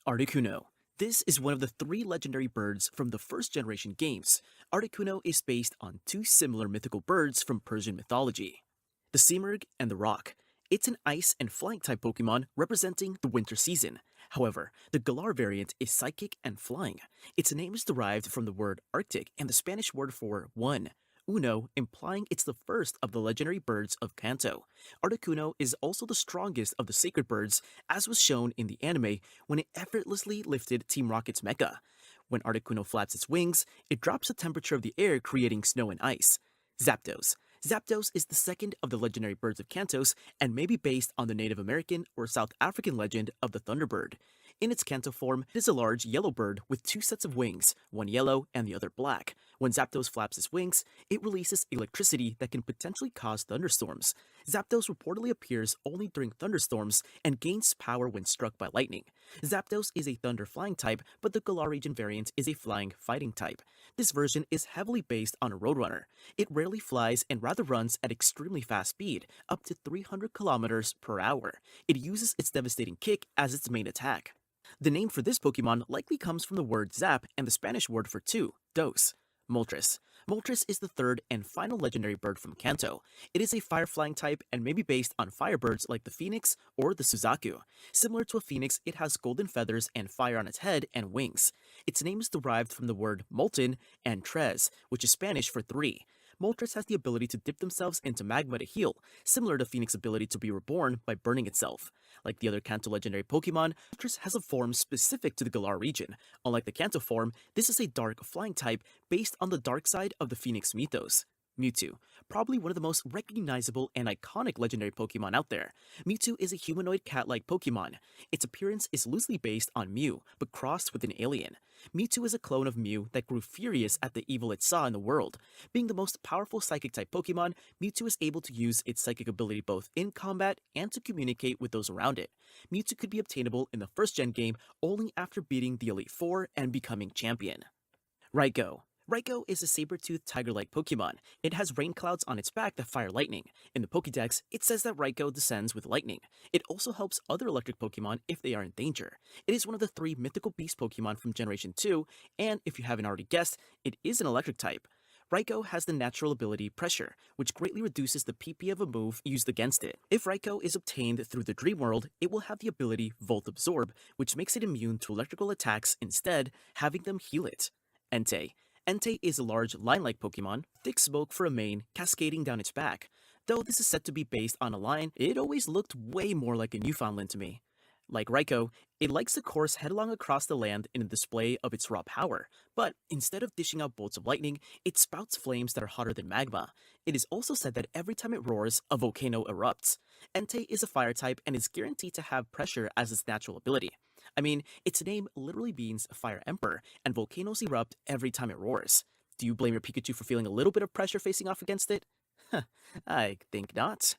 Articuno. This is one of the three legendary birds from the first generation games. Articuno is based on two similar mythical birds from Persian mythology, the Simurgh and the Roc. It's an ice and flying type Pokemon representing the winter season. However, the Galar variant is psychic and flying. Its name is derived from the word Arctic and the Spanish word for one, Uno, implying it's the first of the legendary birds of Kanto. Articuno is also the strongest of the sacred birds, as was shown in the anime when it effortlessly lifted Team Rocket's mecha. When Articuno flaps its wings, it drops the temperature of the air, creating snow and ice. Zapdos. Zapdos is the second of the legendary birds of Kantos and may be based on the Native American or South African legend of the Thunderbird. In its Kanto form, it is a large yellow bird with two sets of wings, one yellow and the other black. When Zapdos flaps its wings, it releases electricity that can potentially cause thunderstorms. Zapdos reportedly appears only during thunderstorms and gains power when struck by lightning. Zapdos is a thunder flying type, but the Galar region variant is a flying fighting type. This version is heavily based on a Roadrunner. It rarely flies and rather runs at extremely fast speed, up to 300 kilometers per hour. It uses its devastating kick as its main attack. The name for this Pokemon likely comes from the word zap and the Spanish word for two, dos. Moltres. Moltres is the third and final legendary bird from Kanto. It is a fire-flying type and may be based on firebirds like the phoenix or the Suzaku. Similar to a phoenix, it has golden feathers and fire on its head and wings. Its name is derived from the word molten and tres, which is Spanish for three. Moltres has the ability to dip themselves into magma to heal, similar to Phoenix's ability to be reborn by burning itself. Like the other Kanto legendary Pokemon, Moltres has a form specific to the Galar region. Unlike the Kanto form, this is a dark flying type based on the dark side of the Phoenix mythos. Mewtwo, probably one of the most recognizable and iconic legendary Pokemon out there. Mewtwo is a humanoid cat-like Pokemon. Its appearance is loosely based on Mew, but crossed with an alien. Mewtwo is a clone of Mew that grew furious at the evil it saw in the world. Being the most powerful psychic-type Pokemon, Mewtwo is able to use its psychic ability both in combat and to communicate with those around it. Mewtwo could be obtainable in the first-gen game only after beating the Elite Four and becoming champion. Raikou. Raikou is a saber-toothed tiger-like Pokemon. It has rain clouds on its back that fire lightning. In the Pokédex, it says that Raikou descends with lightning. It also helps other electric Pokemon if they are in danger. It is one of the three mythical beast Pokemon from Generation 2, and if you haven't already guessed, it is an electric type. Raikou has the natural ability Pressure, which greatly reduces the PP of a move used against it. If Raikou is obtained through the Dream World, it will have the ability Volt Absorb, which makes it immune to electrical attacks instead, having them heal it. Entei. Entei is a large lion-like Pokemon, thick smoke for a mane cascading down its back. Though this is said to be based on a lion, it always looked way more like a Newfoundland to me. Like Raikou, it likes to course headlong across the land in a display of its raw power, but instead of dishing out bolts of lightning, it spouts flames that are hotter than magma. It is also said that every time it roars, a volcano erupts. Entei is a fire type and is guaranteed to have pressure as its natural ability. I mean, its name literally means Fire Emperor, and volcanoes erupt every time it roars. Do you blame your Pikachu for feeling a little bit of pressure facing off against it? I think not.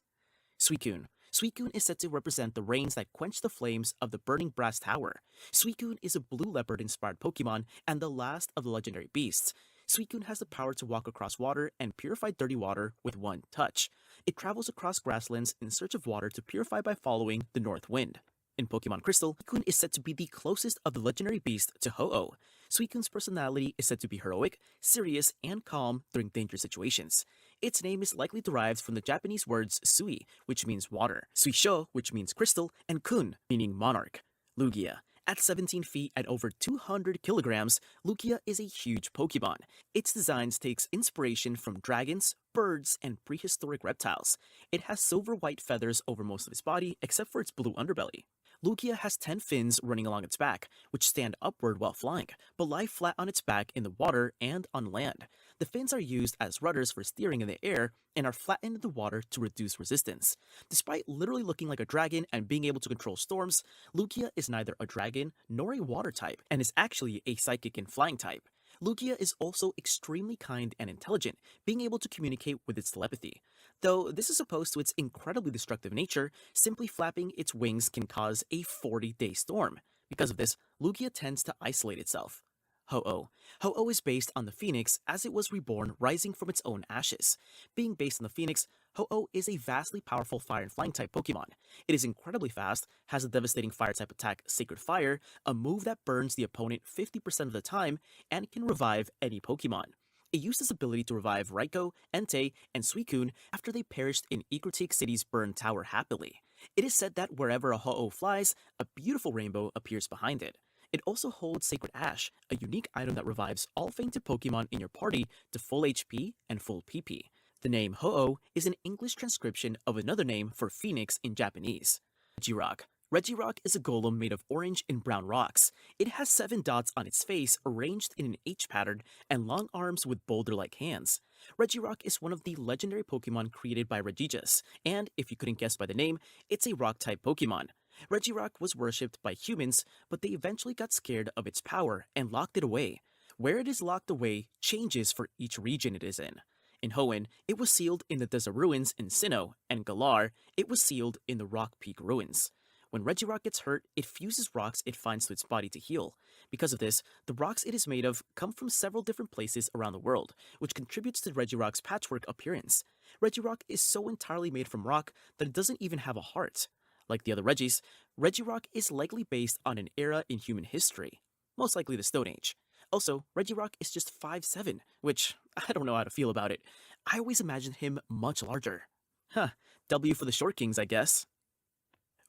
Suicune. Suicune is said to represent the rains that quench the flames of the burning brass tower. Suicune is a blue leopard-inspired Pokemon and the last of the legendary beasts. Suicune has the power to walk across water and purify dirty water with one touch. It travels across grasslands in search of water to purify by following the north wind. In Pokemon Crystal, Suicune is said to be the closest of the legendary beast to Ho-Oh. Suicune's personality is said to be heroic, serious, and calm during dangerous situations. Its name is likely derived from the Japanese words sui, which means water, suisho, which means crystal, and kun, meaning monarch. Lugia. At 17 feet and over 200 kilograms, Lugia is a huge Pokemon. Its designs takes inspiration from dragons, birds, and prehistoric reptiles. It has silver-white feathers over most of its body except for its blue underbelly. Lugia has 10 fins running along its back, which stand upward while flying, but lie flat on its back in the water and on land. The fins are used as rudders for steering in the air and are flattened in the water to reduce resistance. Despite literally looking like a dragon and being able to control storms, Lugia is neither a dragon nor a water type, and is actually a psychic and flying type. Lugia is also extremely kind and intelligent, being able to communicate with its telepathy. Though this is opposed to its incredibly destructive nature, simply flapping its wings can cause a 40-day storm. Because of this, Lugia tends to isolate itself. Ho-Oh. Ho-Oh is based on the phoenix as it was reborn rising from its own ashes. Being based on the phoenix, Ho-Oh is a vastly powerful fire and flying type Pokemon. It is incredibly fast, has a devastating fire type attack Sacred Fire, a move that burns the opponent 50% of the time, and can revive any Pokemon. It used its ability to revive Raikou, Entei, and Suicune after they perished in Ecruteak City's burned tower happily. It is said that wherever a Ho-Oh flies, a beautiful rainbow appears behind it. It also holds Sacred Ash, a unique item that revives all fainted Pokemon in your party to full HP and full PP. The name Ho-Oh is an English transcription of another name for Phoenix in Japanese. Regirock. Regirock is a golem made of orange and brown rocks. It has 7 dots on its face arranged in an H pattern and long arms with boulder-like hands. Regirock is one of the legendary Pokemon created by Regigigas, and if you couldn't guess by the name, it's a rock-type Pokemon. Regirock was worshipped by humans, but they eventually got scared of its power and locked it away. Where it is locked away changes for each region it is in. In Hoenn, it was sealed in the Desert Ruins in Sinnoh, and Galar, it was sealed in the Rock Peak Ruins. When Regirock gets hurt, it fuses rocks it finds to its body to heal. Because of this, the rocks it is made of come from several different places around the world, which contributes to Regirock's patchwork appearance. Regirock is so entirely made from rock that it doesn't even have a heart. Like the other Regis, Regirock is likely based on an era in human history, most likely the Stone Age. Also, Regirock is just 5'7", which I don't know how to feel about it. I always imagined him much larger. Huh, W for the Short Kings, I guess.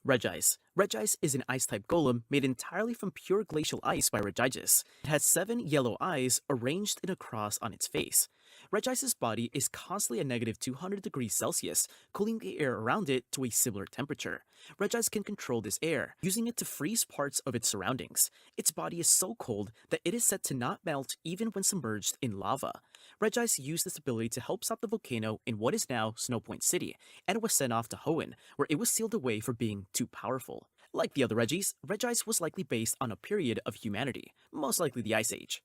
Regice. Regice is an ice-type golem made entirely from pure glacial ice by Regigigas. It has 7 yellow eyes arranged in a cross on its face. Regice's body is constantly at negative 200 degrees Celsius, cooling the air around it to a similar temperature. Regice can control this air, using it to freeze parts of its surroundings. Its body is so cold that it is said to not melt even when submerged in lava. Regice used this ability to help stop the volcano in what is now Snow Point City, and was sent off to Hoenn, where it was sealed away for being too powerful. Like the other Regis, Regice was likely based on a period of humanity, most likely the Ice Age.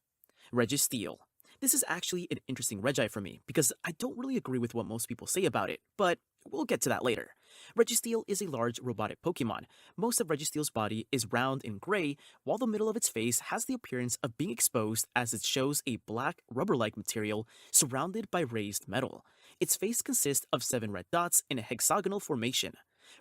Registeel. This is actually an interesting Regi for me, because I don't really agree with what most people say about it, but we'll get to that later. Registeel is a large robotic Pokemon. Most of Registeel's body is round and gray, while the middle of its face has the appearance of being exposed as it shows a black rubber-like material surrounded by raised metal. Its face consists of 7 red dots in a hexagonal formation.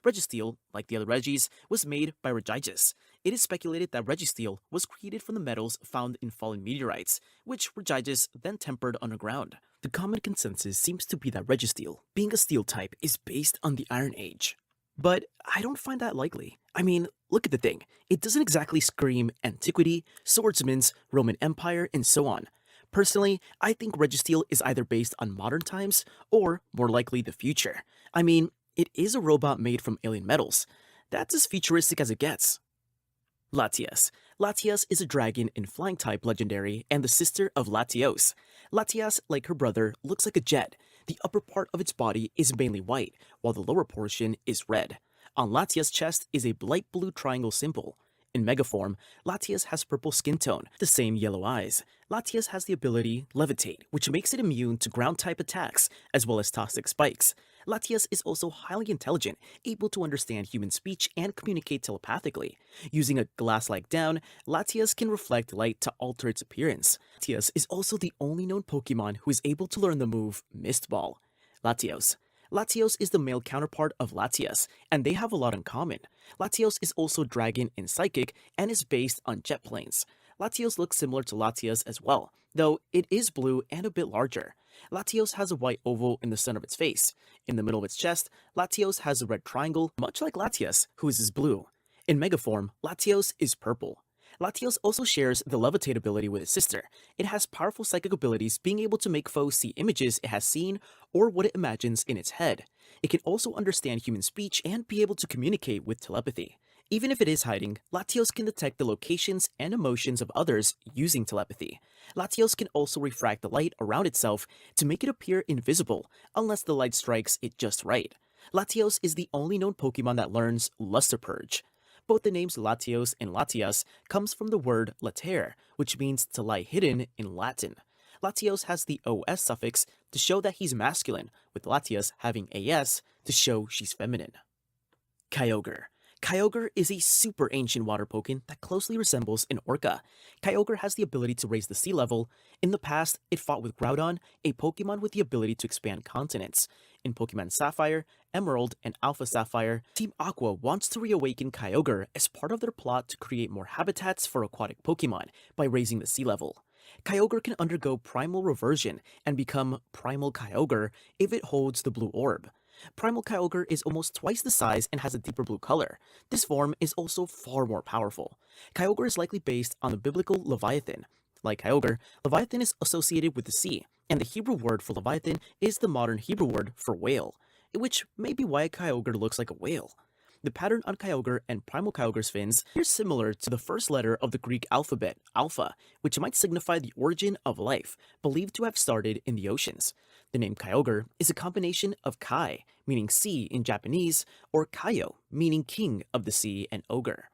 Registeel, like the other Regis, was made by Regigigas. It is speculated that Registeel was created from the metals found in fallen meteorites, which Regigigas then tempered underground. The common consensus seems to be that Registeel, being a steel type, is based on the Iron Age. But I don't find that likely. I mean, look at the thing. It doesn't exactly scream antiquity, swordsman's, Roman Empire, and so on. Personally, I think Registeel is either based on modern times or, more likely, the future. I mean, it is a robot made from alien metals. That's as futuristic as it gets. Latias. Latias is a dragon and flying type legendary and the sister of Latios. Latias, like her brother, looks like a jet. The upper part of its body is mainly white, while the lower portion is red. On Latias' chest is a light blue triangle symbol. In Megaform, Latias has purple skin tone, the same yellow eyes. Latias has the ability Levitate, which makes it immune to ground-type attacks, as well as toxic spikes. Latias is also highly intelligent, able to understand human speech and communicate telepathically. Using a glass-like down, Latias can reflect light to alter its appearance. Latias is also the only known Pokemon who is able to learn the move Mist Ball. Latios. Latios is the male counterpart of Latias, and they have a lot in common. Latios is also dragon and psychic, and is based on jet planes. Latios looks similar to Latias as well, though it is blue and a bit larger. Latios has a white oval in the center of its face. In the middle of its chest, Latios has a red triangle, much like Latias, whose is blue. In Megaform, Latios is purple. Latios also shares the Levitate ability with its sister. It has powerful psychic abilities, being able to make foes see images it has seen or what it imagines in its head. It can also understand human speech and be able to communicate with telepathy. Even if it is hiding, Latios can detect the locations and emotions of others using telepathy. Latios can also refract the light around itself to make it appear invisible, unless the light strikes it just right. Latios is the only known Pokemon that learns Luster Purge. Both the names Latios and Latias comes from the word latere, which means to lie hidden in Latin. Latios has the os suffix to show that he's masculine, with Latias having as to show she's feminine. Kyogre. Kyogre is a super ancient water Pokken that closely resembles an orca. Kyogre has the ability to raise the sea level. In the past, it fought with Groudon, a Pokemon with the ability to expand continents. In Pokemon Sapphire, Emerald, and Alpha Sapphire, Team Aqua wants to reawaken Kyogre as part of their plot to create more habitats for aquatic Pokemon by raising the sea level. Kyogre can undergo primal reversion and become Primal Kyogre if it holds the blue orb. Primal Kyogre is almost twice the size and has a deeper blue color. This form is also far more powerful. Kyogre is likely based on the biblical Leviathan. Like Kyogre, Leviathan is associated with the sea, and the Hebrew word for Leviathan is the modern Hebrew word for whale, which may be why Kyogre looks like a whale. The pattern on Kyogre and Primal Kyogre's fins is similar to the first letter of the Greek alphabet, alpha, which might signify the origin of life, believed to have started in the oceans. The name Kyogre is a combination of Kai, meaning sea in Japanese, or Kaio, meaning king of the sea and ogre.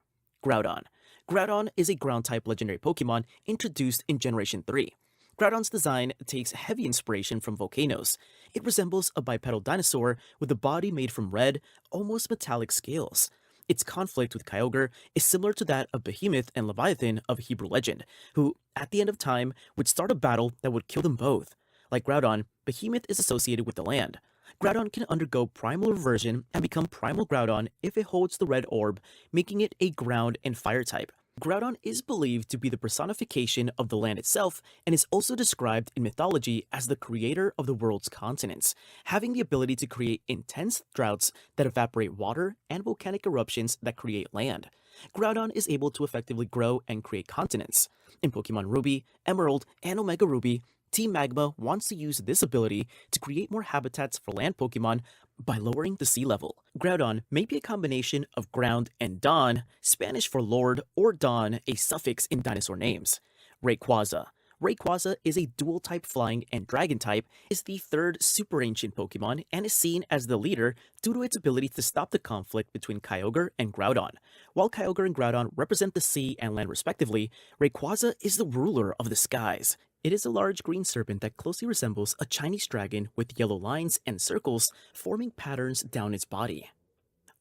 Groudon. Groudon is a ground-type legendary Pokemon introduced in Generation 3. Groudon's design takes heavy inspiration from volcanoes. It resembles a bipedal dinosaur with a body made from red, almost metallic scales. Its conflict with Kyogre is similar to that of Behemoth and Leviathan of Hebrew legend, who, at the end of time, would start a battle that would kill them both. Like Groudon, Behemoth is associated with the land. Groudon can undergo primal reversion and become Primal Groudon if it holds the red orb, making it a ground and fire type. Groudon is believed to be the personification of the land itself and is also described in mythology as the creator of the world's continents, having the ability to create intense droughts that evaporate water and volcanic eruptions that create land. Groudon is able to effectively grow and create continents. In Pokemon Ruby, Emerald, and Omega Ruby, Team Magma wants to use this ability to create more habitats for land Pokemon by lowering the sea level. Groudon may be a combination of ground and dawn, Spanish for lord, or dawn, a suffix in dinosaur names. Rayquaza. Rayquaza is a dual-type flying and dragon-type, is the third super ancient Pokemon, and is seen as the leader due to its ability to stop the conflict between Kyogre and Groudon. While Kyogre and Groudon represent the sea and land respectively, Rayquaza is the ruler of the skies. It is a large green serpent that closely resembles a Chinese dragon with yellow lines and circles forming patterns down its body.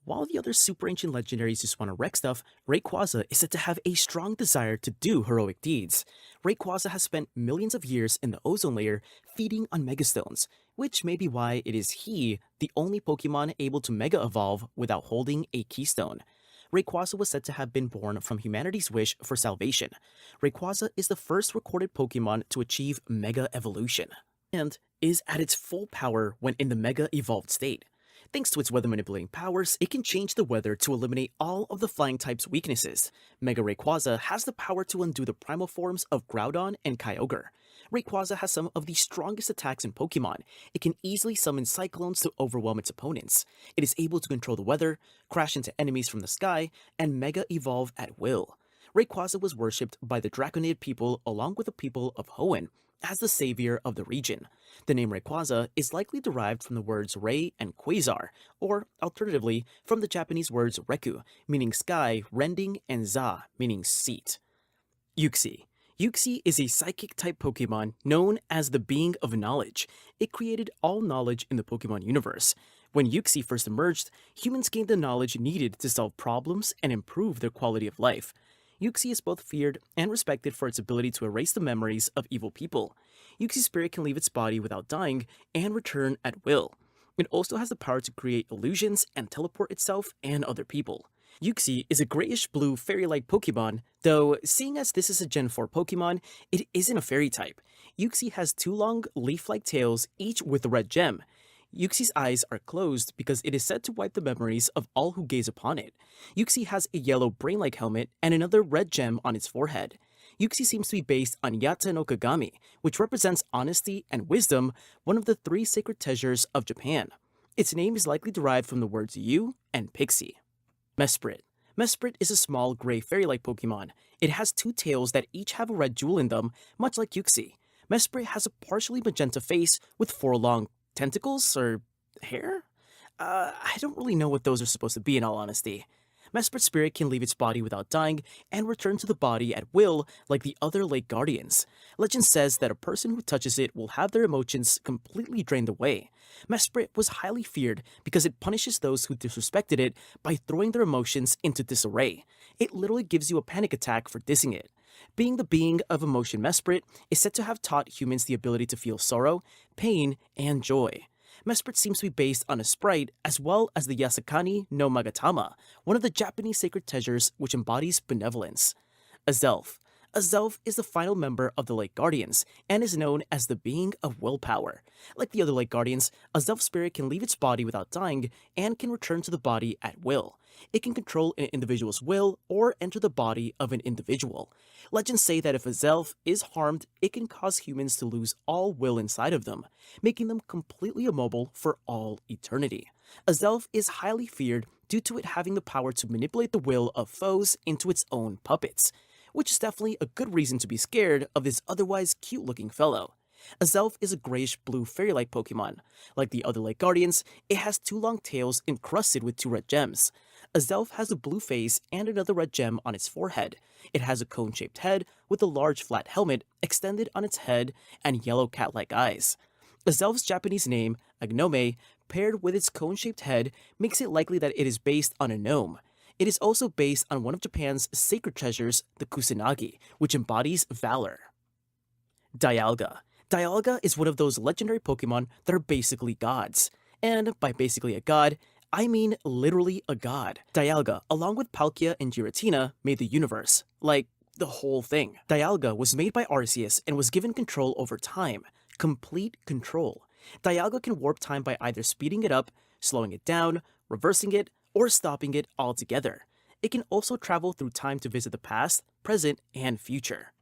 While the other super ancient legendaries just want to wreck stuff, Rayquaza is said to have a strong desire to do heroic deeds. Rayquaza has spent millions of years in the ozone layer feeding on megastones, which may be why it is the only Pokemon able to mega evolve without holding a keystone. Rayquaza was said to have been born from humanity's wish for salvation. Rayquaza is the first recorded Pokemon to achieve Mega Evolution, and is at its full power when in the Mega Evolved state. Thanks to its weather manipulating powers, it can change the weather to eliminate all of the flying type's weaknesses. Mega Rayquaza has the power to undo the primal forms of Groudon and Kyogre. Rayquaza has some of the strongest attacks in Pokemon. It can easily summon cyclones to overwhelm its opponents. It is able to control the weather, crash into enemies from the sky, and Mega Evolve at will. Rayquaza was worshipped by the Draconid people along with the people of Hoenn as the savior of the region. The name Rayquaza is likely derived from the words Ray and Quasar, or alternatively from the Japanese words Reku, meaning sky, rending, and Za, meaning seat. Uxie. Uxie is a psychic-type Pokemon known as the Being of Knowledge. It created all knowledge in the Pokemon universe. When Uxie first emerged, humans gained the knowledge needed to solve problems and improve their quality of life. Uxie is both feared and respected for its ability to erase the memories of evil people. Uxie's spirit can leave its body without dying and return at will. It also has the power to create illusions and teleport itself and other people. Uxie is a grayish-blue fairy-like Pokemon, though seeing as this is a Gen 4 Pokemon, it isn't a fairy type. Uxie has two long, leaf-like tails, each with a red gem. Uxie's eyes are closed because it is said to wipe the memories of all who gaze upon it. Uxie has a yellow brain-like helmet and another red gem on its forehead. Uxie seems to be based on Yatta no Kagami, which represents honesty and wisdom, one of the three sacred treasures of Japan. Its name is likely derived from the words Yu and Pixie. Mesprit. Mesprit is a small, gray fairy-like Pokemon. It has two tails that each have a red jewel in them, much like Uxie. Mesprit has a partially magenta face with four long tentacles or hair? I don't really know what those are supposed to be in all honesty. Mesprit Spirit can leave its body without dying and return to the body at will like the other Lake Guardians. Legend says that a person who touches it will have their emotions completely drained away. Mesprit was highly feared because it punishes those who disrespected it by throwing their emotions into disarray. It literally gives you a panic attack for dissing it. Being the being of emotion Mesprit is said to have taught humans the ability to feel sorrow, pain, and joy. Mesprit seems to be based on a sprite as well as the Yasakani no Magatama, one of the Japanese sacred treasures which embodies benevolence. Azelf. Azelf is the final member of the Lake Guardians and is known as the being of willpower. Like the other Lake Guardians, Azelf spirit can leave its body without dying and can return to the body at will. It can control an individual's will or enter the body of an individual. Legends say that if Azelf is harmed, it can cause humans to lose all will inside of them, making them completely immobile for all eternity. Azelf is highly feared due to it having the power to manipulate the will of foes into its own puppets, which is definitely a good reason to be scared of this otherwise cute-looking fellow. Azelf is a grayish-blue fairy-like Pokemon. Like the other Lake Guardians, it has two long tails encrusted with two red gems. Azelf has a blue face and another red gem on its forehead. It has a cone-shaped head with a large flat helmet extended on its head and yellow cat-like eyes. Azelf's Japanese name, Agnome, paired with its cone-shaped head, makes it likely that it is based on a gnome. It is also based on one of Japan's sacred treasures, the Kusanagi, which embodies valor. Dialga. Dialga is one of those legendary Pokemon that are basically gods. And by basically a god, I mean literally a god. Dialga, along with Palkia and Giratina, made the universe. Like, the whole thing. Dialga was made by Arceus and was given control over time. Complete control. Dialga can warp time by either speeding it up, slowing it down, reversing it, or stopping it altogether. It can also travel through time to visit the past, present, and future.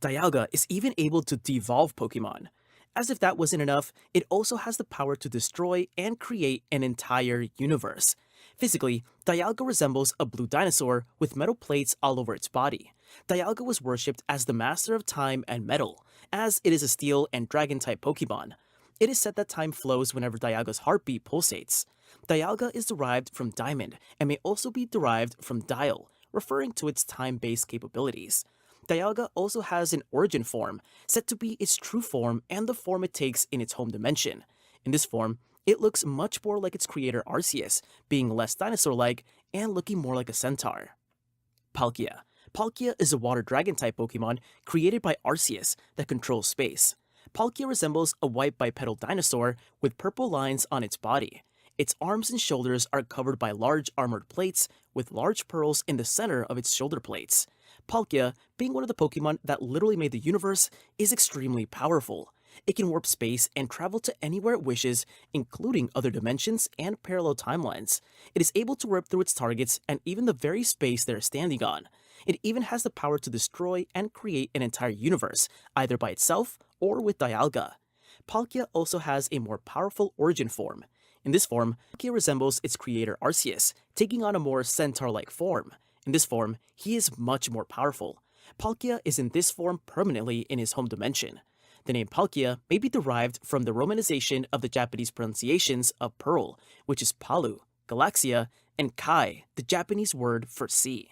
Dialga is even able to devolve Pokemon. As if that wasn't enough, it also has the power to destroy and create an entire universe. Physically, Dialga resembles a blue dinosaur with metal plates all over its body. Dialga was worshipped as the master of time and metal, as it is a steel and dragon-type Pokemon. It is said that time flows whenever Dialga's heartbeat pulsates. Dialga is derived from diamond and may also be derived from dial, referring to its time-based capabilities. Dialga also has an origin form, said to be its true form and the form it takes in its home dimension. In this form, it looks much more like its creator Arceus, being less dinosaur-like and looking more like a centaur. Palkia. Palkia is a water dragon-type Pokemon created by Arceus that controls space. Palkia resembles a white bipedal dinosaur with purple lines on its body. Its arms and shoulders are covered by large armored plates with large pearls in the center of its shoulder plates. Palkia, being one of the Pokemon that literally made the universe, is extremely powerful. It can warp space and travel to anywhere it wishes, including other dimensions and parallel timelines. It is able to rip through its targets and even the very space they're standing on. It even has the power to destroy and create an entire universe, either by itself or with Dialga. Palkia also has a more powerful origin form. In this form, Palkia resembles its creator Arceus, taking on a more centaur-like form. In this form, he is much more powerful. Palkia is in this form permanently in his home dimension. The name Palkia may be derived from the romanization of the Japanese pronunciations of pearl, which is Palu, Galaxia, and Kai, the Japanese word for sea.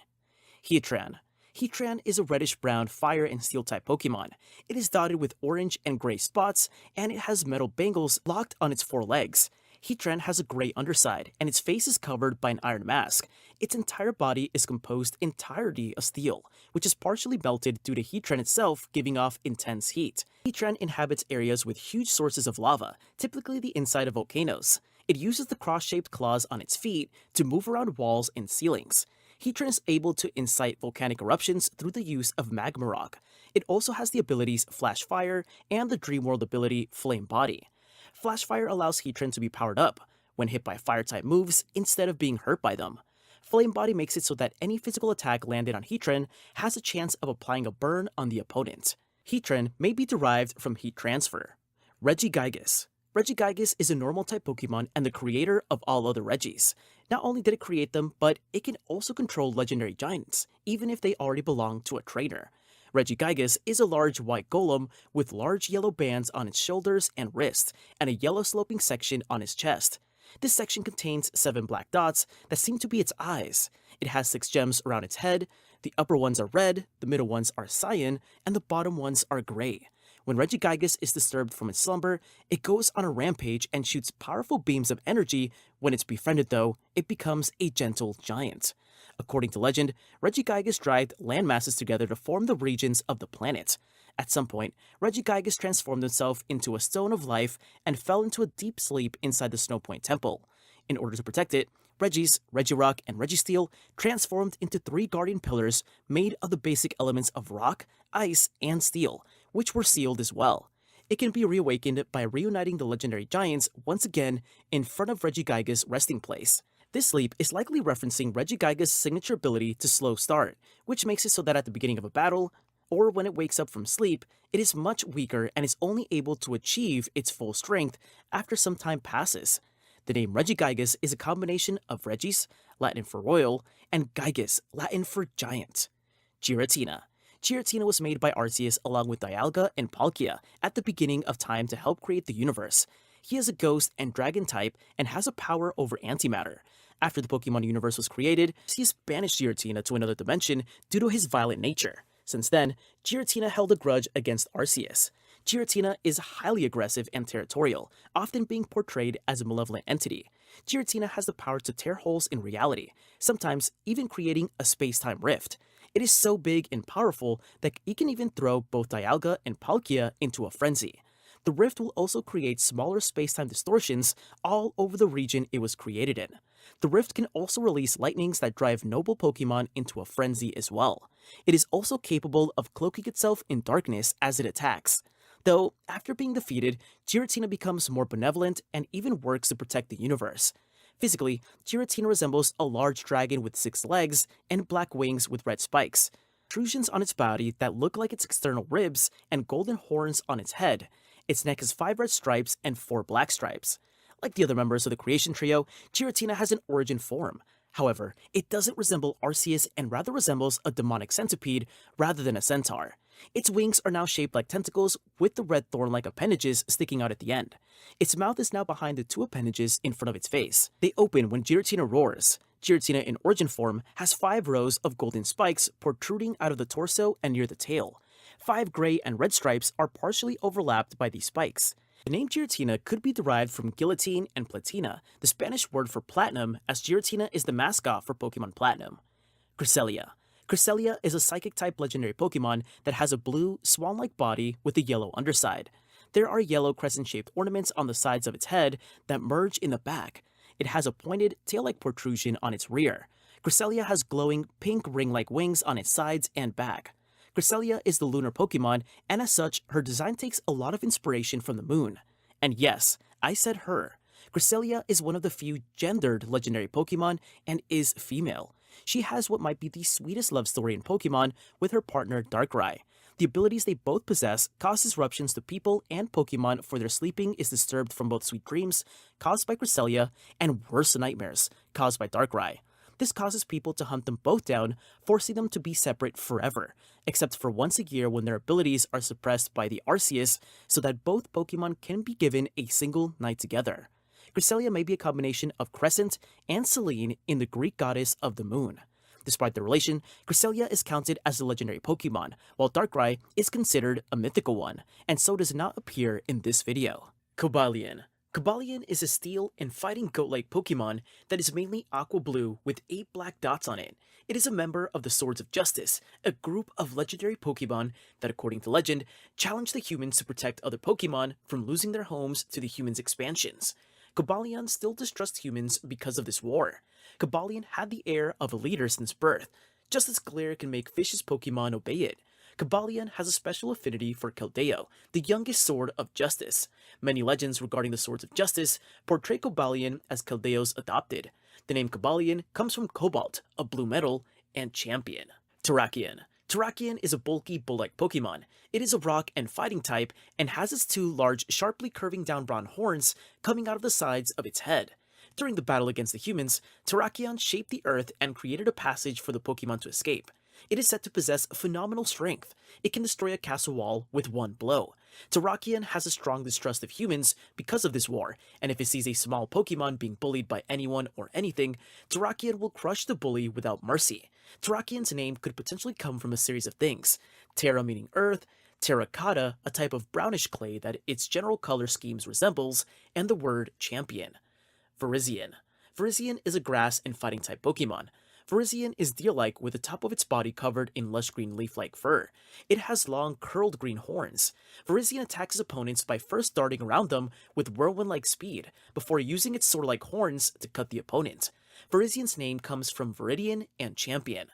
Heatran. Heatran is a reddish-brown fire and steel-type Pokemon. It is dotted with orange and gray spots, and it has metal bangles locked on its four legs. Heatran has a gray underside, and its face is covered by an iron mask. Its entire body is composed entirely of steel, which is partially melted due to Heatran itself giving off intense heat. Heatran inhabits areas with huge sources of lava, typically the inside of volcanoes. It uses the cross-shaped claws on its feet to move around walls and ceilings. Heatran is able to incite volcanic eruptions through the use of magma rock. It also has the abilities Flash Fire and the Dreamworld ability Flame Body. Flash Fire allows Heatran to be powered up when hit by fire-type moves instead of being hurt by them. Flame Body makes it so that any physical attack landed on Heatran has a chance of applying a burn on the opponent. Heatran may be derived from heat transfer. Regigigas. Regigigas is a normal-type Pokemon and the creator of all other Regis. Not only did it create them, but it can also control legendary giants, even if they already belong to a trainer. Regigigas is a large white golem with large yellow bands on its shoulders and wrists, and a yellow sloping section on its chest. This section contains 7 black dots that seem to be its eyes. It has 6 gems around its head. The upper ones are red, the middle ones are cyan, and the bottom ones are gray. When Regigigas is disturbed from its slumber, it goes on a rampage and shoots powerful beams of energy. When it's befriended though, it becomes a gentle giant. According to legend, Regigigas dragged land masses together to form the regions of the planet. At some point, Regigigas transformed himself into a stone of life and fell into a deep sleep inside the Snowpoint Temple. In order to protect it, Regirock, and Registeel transformed into 3 guardian pillars made of the basic elements of rock, ice, and steel, which were sealed as well. It can be reawakened by reuniting the legendary giants once again in front of Regigigas' resting place. This sleep is likely referencing Regigigas' signature ability to slow start, which makes it so that at the beginning of a battle, or when it wakes up from sleep, it is much weaker and is only able to achieve its full strength after some time passes. The name Regigigas is a combination of Regis, Latin for royal, and Gigas, Latin for giant. Giratina. Giratina was made by Arceus along with Dialga and Palkia at the beginning of time to help create the universe. He is a ghost and dragon type and has a power over antimatter. After the Pokemon universe was created, Arceus banished Giratina to another dimension due to his violent nature. Since then, Giratina held a grudge against Arceus. Giratina is highly aggressive and territorial, often being portrayed as a malevolent entity. Giratina has the power to tear holes in reality, sometimes even creating a space-time rift. It is so big and powerful that it can even throw both Dialga and Palkia into a frenzy. The rift will also create smaller space-time distortions all over the region it was created in. The rift can also release lightnings that drive noble Pokemon into a frenzy as well. It is also capable of cloaking itself in darkness as it attacks. Though, after being defeated, Giratina becomes more benevolent and even works to protect the universe. Physically, Giratina resembles a large dragon with 6 legs and black wings with red spikes, protrusions on its body that look like its external ribs, and golden horns on its head. Its neck has 5 red stripes and 4 black stripes. Like the other members of the Creation Trio, Giratina has an origin form. However, it doesn't resemble Arceus and rather resembles a demonic centipede rather than a centaur. Its wings are now shaped like tentacles with the red thorn-like appendages sticking out at the end. Its mouth is now behind the 2 appendages in front of its face. They open when Giratina roars. Giratina in origin form has 5 rows of golden spikes protruding out of the torso and near the tail. 5 gray and red stripes are partially overlapped by these spikes. The name Giratina could be derived from guillotine and platina, the Spanish word for platinum, as Giratina is the mascot for Pokemon Platinum. Cresselia. Cresselia is a psychic-type legendary Pokemon that has a blue, swan-like body with a yellow underside. There are yellow crescent-shaped ornaments on the sides of its head that merge in the back. It has a pointed, tail-like protrusion on its rear. Cresselia has glowing, pink ring-like wings on its sides and back. Cresselia is the lunar Pokemon, and as such, her design takes a lot of inspiration from the moon. And yes, I said her. Cresselia is one of the few gendered legendary Pokemon and is female. She has what might be the sweetest love story in Pokemon with her partner Darkrai. The abilities they both possess cause disruptions to people and Pokemon, for their sleeping is disturbed from both sweet dreams caused by Cresselia and worse nightmares caused by Darkrai. This causes people to hunt them both down, forcing them to be separate forever, except for once a year when their abilities are suppressed by the Arceus so that both Pokemon can be given a single night together. Cresselia may be a combination of Crescent and Selene in the Greek goddess of the moon. Despite their relation, Cresselia is counted as a legendary Pokemon, while Darkrai is considered a mythical one, and so does not appear in this video. Cobalion. Cobalion is a steel and fighting goat-like Pokemon that is mainly aqua blue with 8 black dots on it. It is a member of the Swords of Justice, a group of legendary Pokemon that, according to legend, challenge the humans to protect other Pokemon from losing their homes to the humans' expansions. Cobalion still distrusts humans because of this war. Cobalion had the air of a leader since birth, just as Glare can make vicious Pokemon obey it. Cobalion has a special affinity for Keldeo, the youngest Sword of Justice. Many legends regarding the Swords of Justice portray Cobalion as Keldeo's adopted. The name Cobalion comes from cobalt, a blue metal, and champion. Terrakion. Terrakion is a bulky, bull-like Pokemon. It is a rock and fighting type and has its 2 large, sharply curving down brown horns coming out of the sides of its head. During the battle against the humans, Terrakion shaped the earth and created a passage for the Pokemon to escape. It is said to possess phenomenal strength. It can destroy a castle wall with one blow. Terrakion has a strong distrust of humans because of this war, and if it sees a small Pokemon being bullied by anyone or anything, Terrakion will crush the bully without mercy. Terrakion's name could potentially come from a series of things. Terra meaning earth, terracotta, a type of brownish clay that its general color schemes resembles, and the word champion. Virizion. Virizion is a grass and fighting type Pokemon. Virizion is deer-like with the top of its body covered in lush green leaf-like fur. It has long, curled green horns. Virizion attacks its opponents by first darting around them with whirlwind-like speed, before using its sword-like horns to cut the opponent. Virizion's name comes from Viridian and Champion.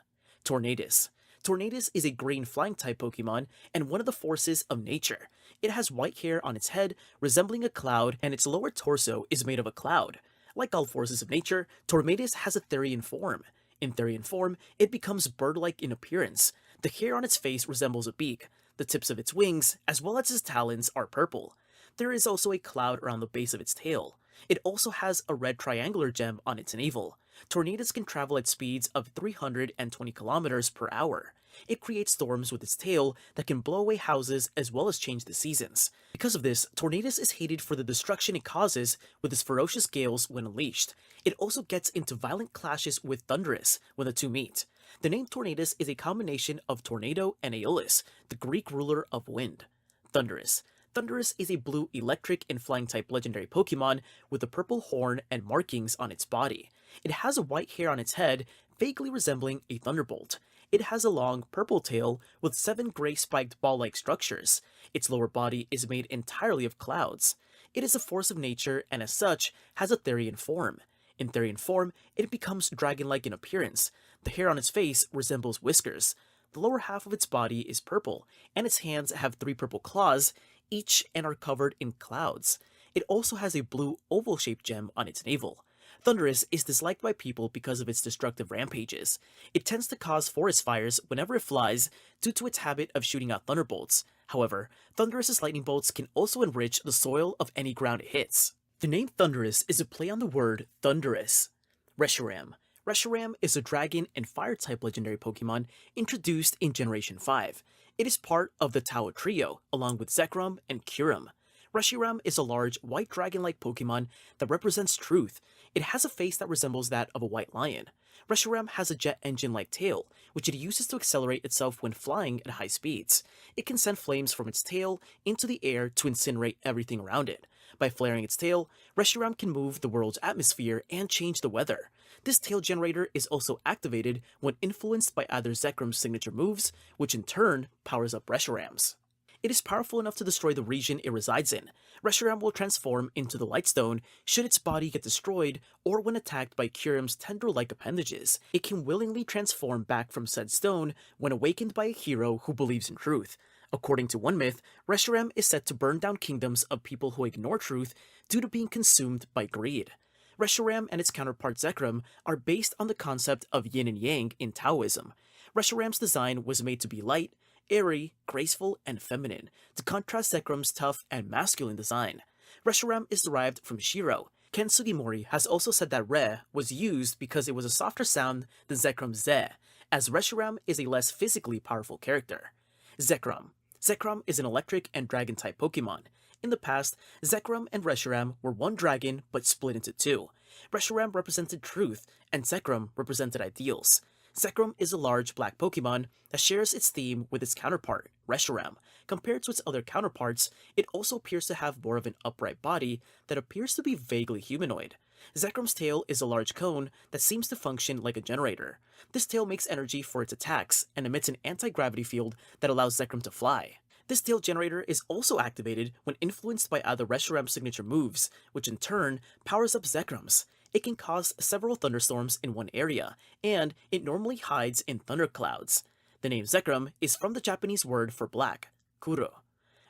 Tornadus. Tornadus is a green flying type Pokemon and one of the forces of nature. It has white hair on its head, resembling a cloud, and its lower torso is made of a cloud. Like all forces of nature, Tornadus has a Therian form. In Therian form, it becomes bird-like in appearance. The hair on its face resembles a beak. The tips of its wings, as well as its talons, are purple. There is also a cloud around the base of its tail. It also has a red triangular gem on its navel. Tornadus can travel at speeds of 320 kilometers per hour. It creates storms with its tail that can blow away houses as well as change the seasons. Because of this, Tornadus is hated for the destruction it causes with its ferocious gales when unleashed. It also gets into violent clashes with Thundurus when the two meet. The name Tornadus is a combination of tornado and Aeolus, the Greek ruler of wind. Thundurus. Thundurus is a blue electric and flying type legendary Pokemon with a purple horn and markings on its body. It has a white hair on its head, vaguely resembling a thunderbolt. It has a long purple tail with 7 gray spiked ball-like structures. Its lower body is made entirely of clouds. It is a force of nature and as such has a Therian form. In Therian form, it becomes dragon-like in appearance. The hair on its face resembles whiskers. The lower half of its body is purple, and its hands have 3 purple claws, each and are covered in clouds. It also has a blue oval-shaped gem on its navel. Thundurus is disliked by people because of its destructive rampages. It tends to cause forest fires whenever it flies due to its habit of shooting out thunderbolts. However, Thundurus's lightning bolts can also enrich the soil of any ground it hits. The name Thundurus is a play on the word thunderous. Reshiram. Reshiram is a dragon and fire-type legendary Pokemon introduced in Generation 5. It is part of the Tao trio, along with Zekrom and Kyurem. Reshiram is a large, white dragon-like Pokemon that represents truth. It has a face that resembles that of a white lion. Reshiram has a jet engine-like tail, which it uses to accelerate itself when flying at high speeds. It can send flames from its tail into the air to incinerate everything around it. By flaring its tail, Reshiram can move the world's atmosphere and change the weather. This tail generator is also activated when influenced by either Zekrom's signature moves, which in turn powers up Reshiram's. It is powerful enough to destroy the region it resides in. Reshiram will transform into the Lightstone should its body get destroyed or when attacked by Kyurem's tendril-like appendages. It can willingly transform back from said stone when awakened by a hero who believes in truth. According to one myth, Reshiram is said to burn down kingdoms of people who ignore truth due to being consumed by greed. Reshiram and its counterpart Zekrom are based on the concept of yin and yang in Taoism. Reshiram's design was made to be light, airy, graceful, and feminine, to contrast Zekrom's tough and masculine design. Reshiram is derived from Shiro. Ken Sugimori has also said that Re was used because it was a softer sound than Zekrom's Ze, as Reshiram is a less physically powerful character. Zekrom. Zekrom is an electric and dragon-type Pokemon. In the past, Zekrom and Reshiram were one dragon but split into two. Reshiram represented truth, and Zekrom represented ideals. Zekrom is a large black Pokemon that shares its theme with its counterpart, Reshiram. Compared to its other counterparts, it also appears to have more of an upright body that appears to be vaguely humanoid. Zekrom's tail is a large cone that seems to function like a generator. This tail makes energy for its attacks and emits an anti-gravity field that allows Zekrom to fly. This tail generator is also activated when influenced by either Reshiram's signature moves, which in turn powers up Zekrom's. It can cause several thunderstorms in one area, and it normally hides in thunderclouds. The name Zekrom is from the Japanese word for black, kuro.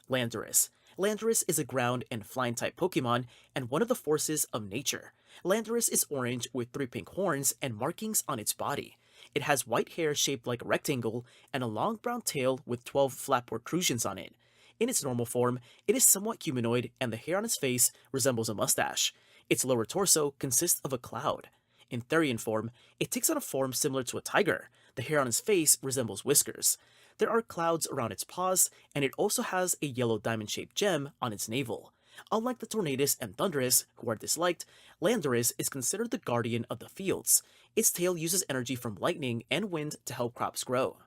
Landorus. Landorus is a ground and flying type Pokemon and one of the forces of nature. Landorus is orange with 3 pink horns and markings on its body. It has white hair shaped like a rectangle and a long brown tail with 12 flat protrusions on it. In its normal form, it is somewhat humanoid and the hair on its face resembles a mustache. Its lower torso consists of a cloud. In Therian form, it takes on a form similar to a tiger. The hair on its face resembles whiskers. There are clouds around its paws, and it also has a yellow diamond-shaped gem on its navel. Unlike the Tornadus and Thunderous, who are disliked, Landorus is considered the guardian of the fields. Its tail uses energy from lightning and wind to help crops grow.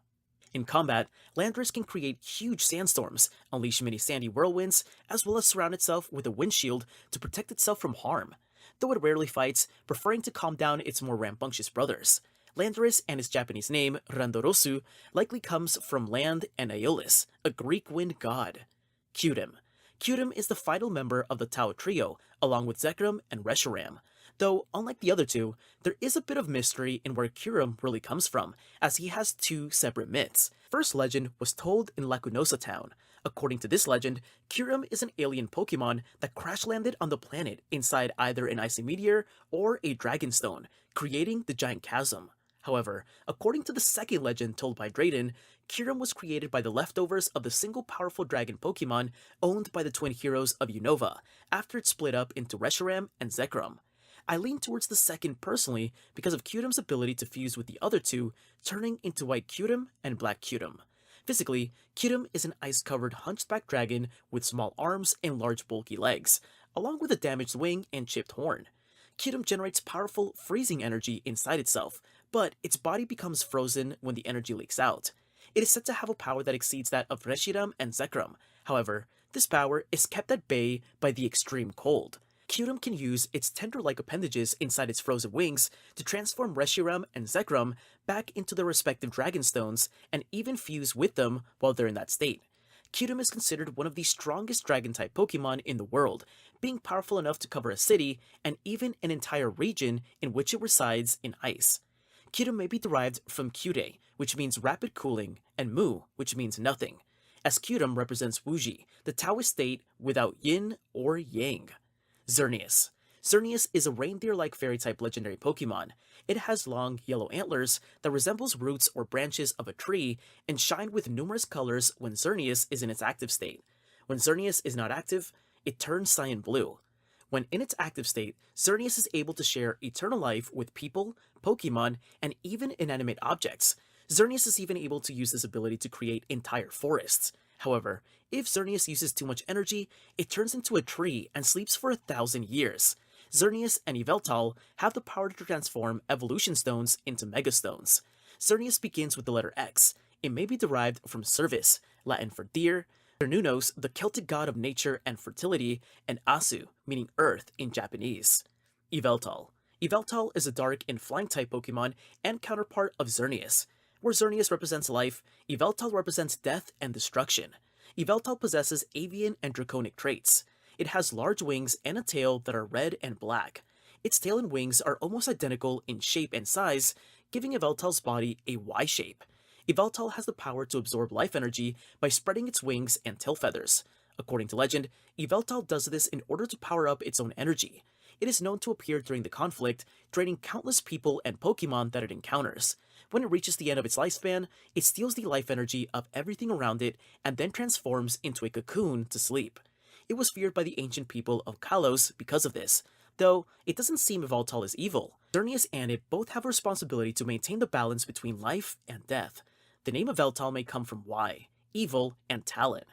In combat, Landorus can create huge sandstorms, unleash many sandy whirlwinds, as well as surround itself with a windshield to protect itself from harm. Though it rarely fights, preferring to calm down its more rambunctious brothers. Landorus and its Japanese name, Randorosu, likely comes from land and Aeolus, a Greek wind god. Cutum. Cutum is the final member of the Tao trio, along with Zekrom and Reshiram. Though, unlike the other two, there is a bit of mystery in where Curum really comes from, as he has two separate myths. First legend was told in Lacunosa Town. According to this legend, Curum is an alien Pokemon that crash-landed on the planet inside either an icy meteor or a dragonstone, creating the Giant Chasm. However, according to the second legend told by Drayden, Kyurem was created by the leftovers of the single powerful dragon Pokemon owned by the twin heroes of Unova, after it split up into Reshiram and Zekrom. I lean towards the second personally because of Kyurem's ability to fuse with the other two, turning into White Kyurem and Black Kyurem. Physically, Kyurem is an ice-covered hunchback dragon with small arms and large bulky legs, along with a damaged wing and chipped horn. Kyurem generates powerful freezing energy inside itself, but its body becomes frozen when the energy leaks out. It is said to have a power that exceeds that of Reshiram and Zekrom. However, this power is kept at bay by the extreme cold. Kyurem can use its tender-like appendages inside its frozen wings to transform Reshiram and Zekrom back into their respective Dragonstones and even fuse with them while they're in that state. Kyurem is considered one of the strongest Dragon-type Pokemon in the world, being powerful enough to cover a city and even an entire region in which it resides in ice. Kyurem may be derived from Kyurei, which means rapid cooling, and Mu, which means nothing, as Kyurem represents Wuji, the Taoist state without yin or yang. Xerneas. Xerneas is a reindeer-like fairy-type legendary Pokemon. It has long, yellow antlers that resembles roots or branches of a tree and shine with numerous colors when Xerneas is in its active state. When Xerneas is not active, it turns cyan blue. When in its active state, Xerneas is able to share eternal life with people, Pokemon, and even inanimate objects. Xerneas is even able to use this ability to create entire forests. However, if Xerneas uses too much energy, it turns into a tree and sleeps for 1,000 years. Xerneas and Yveltal have the power to transform evolution stones into megastones. Xerneas begins with the letter X. It may be derived from cervus, Latin for deer, Cernunnos, the Celtic god of nature and fertility, and Asu, meaning earth in Japanese. Yveltal. Yveltal is a dark and flying-type Pokemon and counterpart of Xerneas. Where Xerneas represents life, Yveltal represents death and destruction. Yveltal possesses avian and draconic traits. It has large wings and a tail that are red and black. Its tail and wings are almost identical in shape and size, giving Yveltal's body a Y shape. Yveltal has the power to absorb life energy by spreading its wings and tail feathers. According to legend, Yveltal does this in order to power up its own energy. It is known to appear during the conflict, draining countless people and Pokemon that it encounters. When it reaches the end of its lifespan, it steals the life energy of everything around it and then transforms into a cocoon to sleep. It was feared by the ancient people of Kalos because of this, though it doesn't seem Yveltal is evil. Xerneas and it both have a responsibility to maintain the balance between life and death. The name of Yveltal may come from Y, evil, and Talon.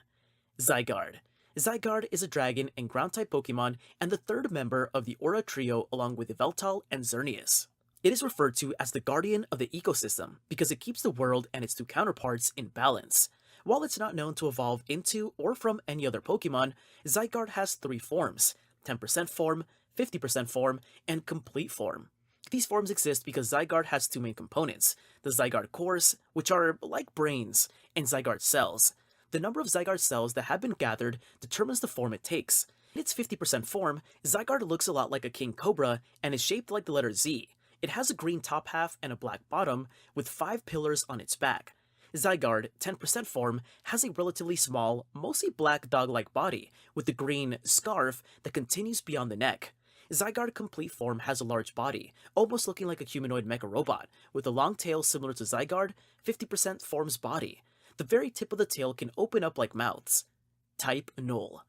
Zygarde. Zygarde is a dragon and ground-type Pokemon and the third member of the Aura trio along with Yveltal and Xerneas. It is referred to as the guardian of the ecosystem because it keeps the world and its two counterparts in balance. While it's not known to evolve into or from any other Pokemon, Zygarde has three forms: 10% form, 50% form, and complete form. These forms exist because Zygarde has two main components: the Zygarde cores, which are like brains, and Zygarde cells. The number of Zygarde cells that have been gathered determines the form it takes. In its 50% form, Zygarde looks a lot like a king cobra and is shaped like the letter Z. It has a green top half and a black bottom with 5 pillars on its back. Zygarde, 10% form, has a relatively small, mostly black dog-like body with a green scarf that continues beyond the neck. Zygarde complete form has a large body, almost looking like a humanoid mecha robot, with a long tail similar to Zygarde, 50% form's body. The very tip of the tail can open up like mouths. Type Null.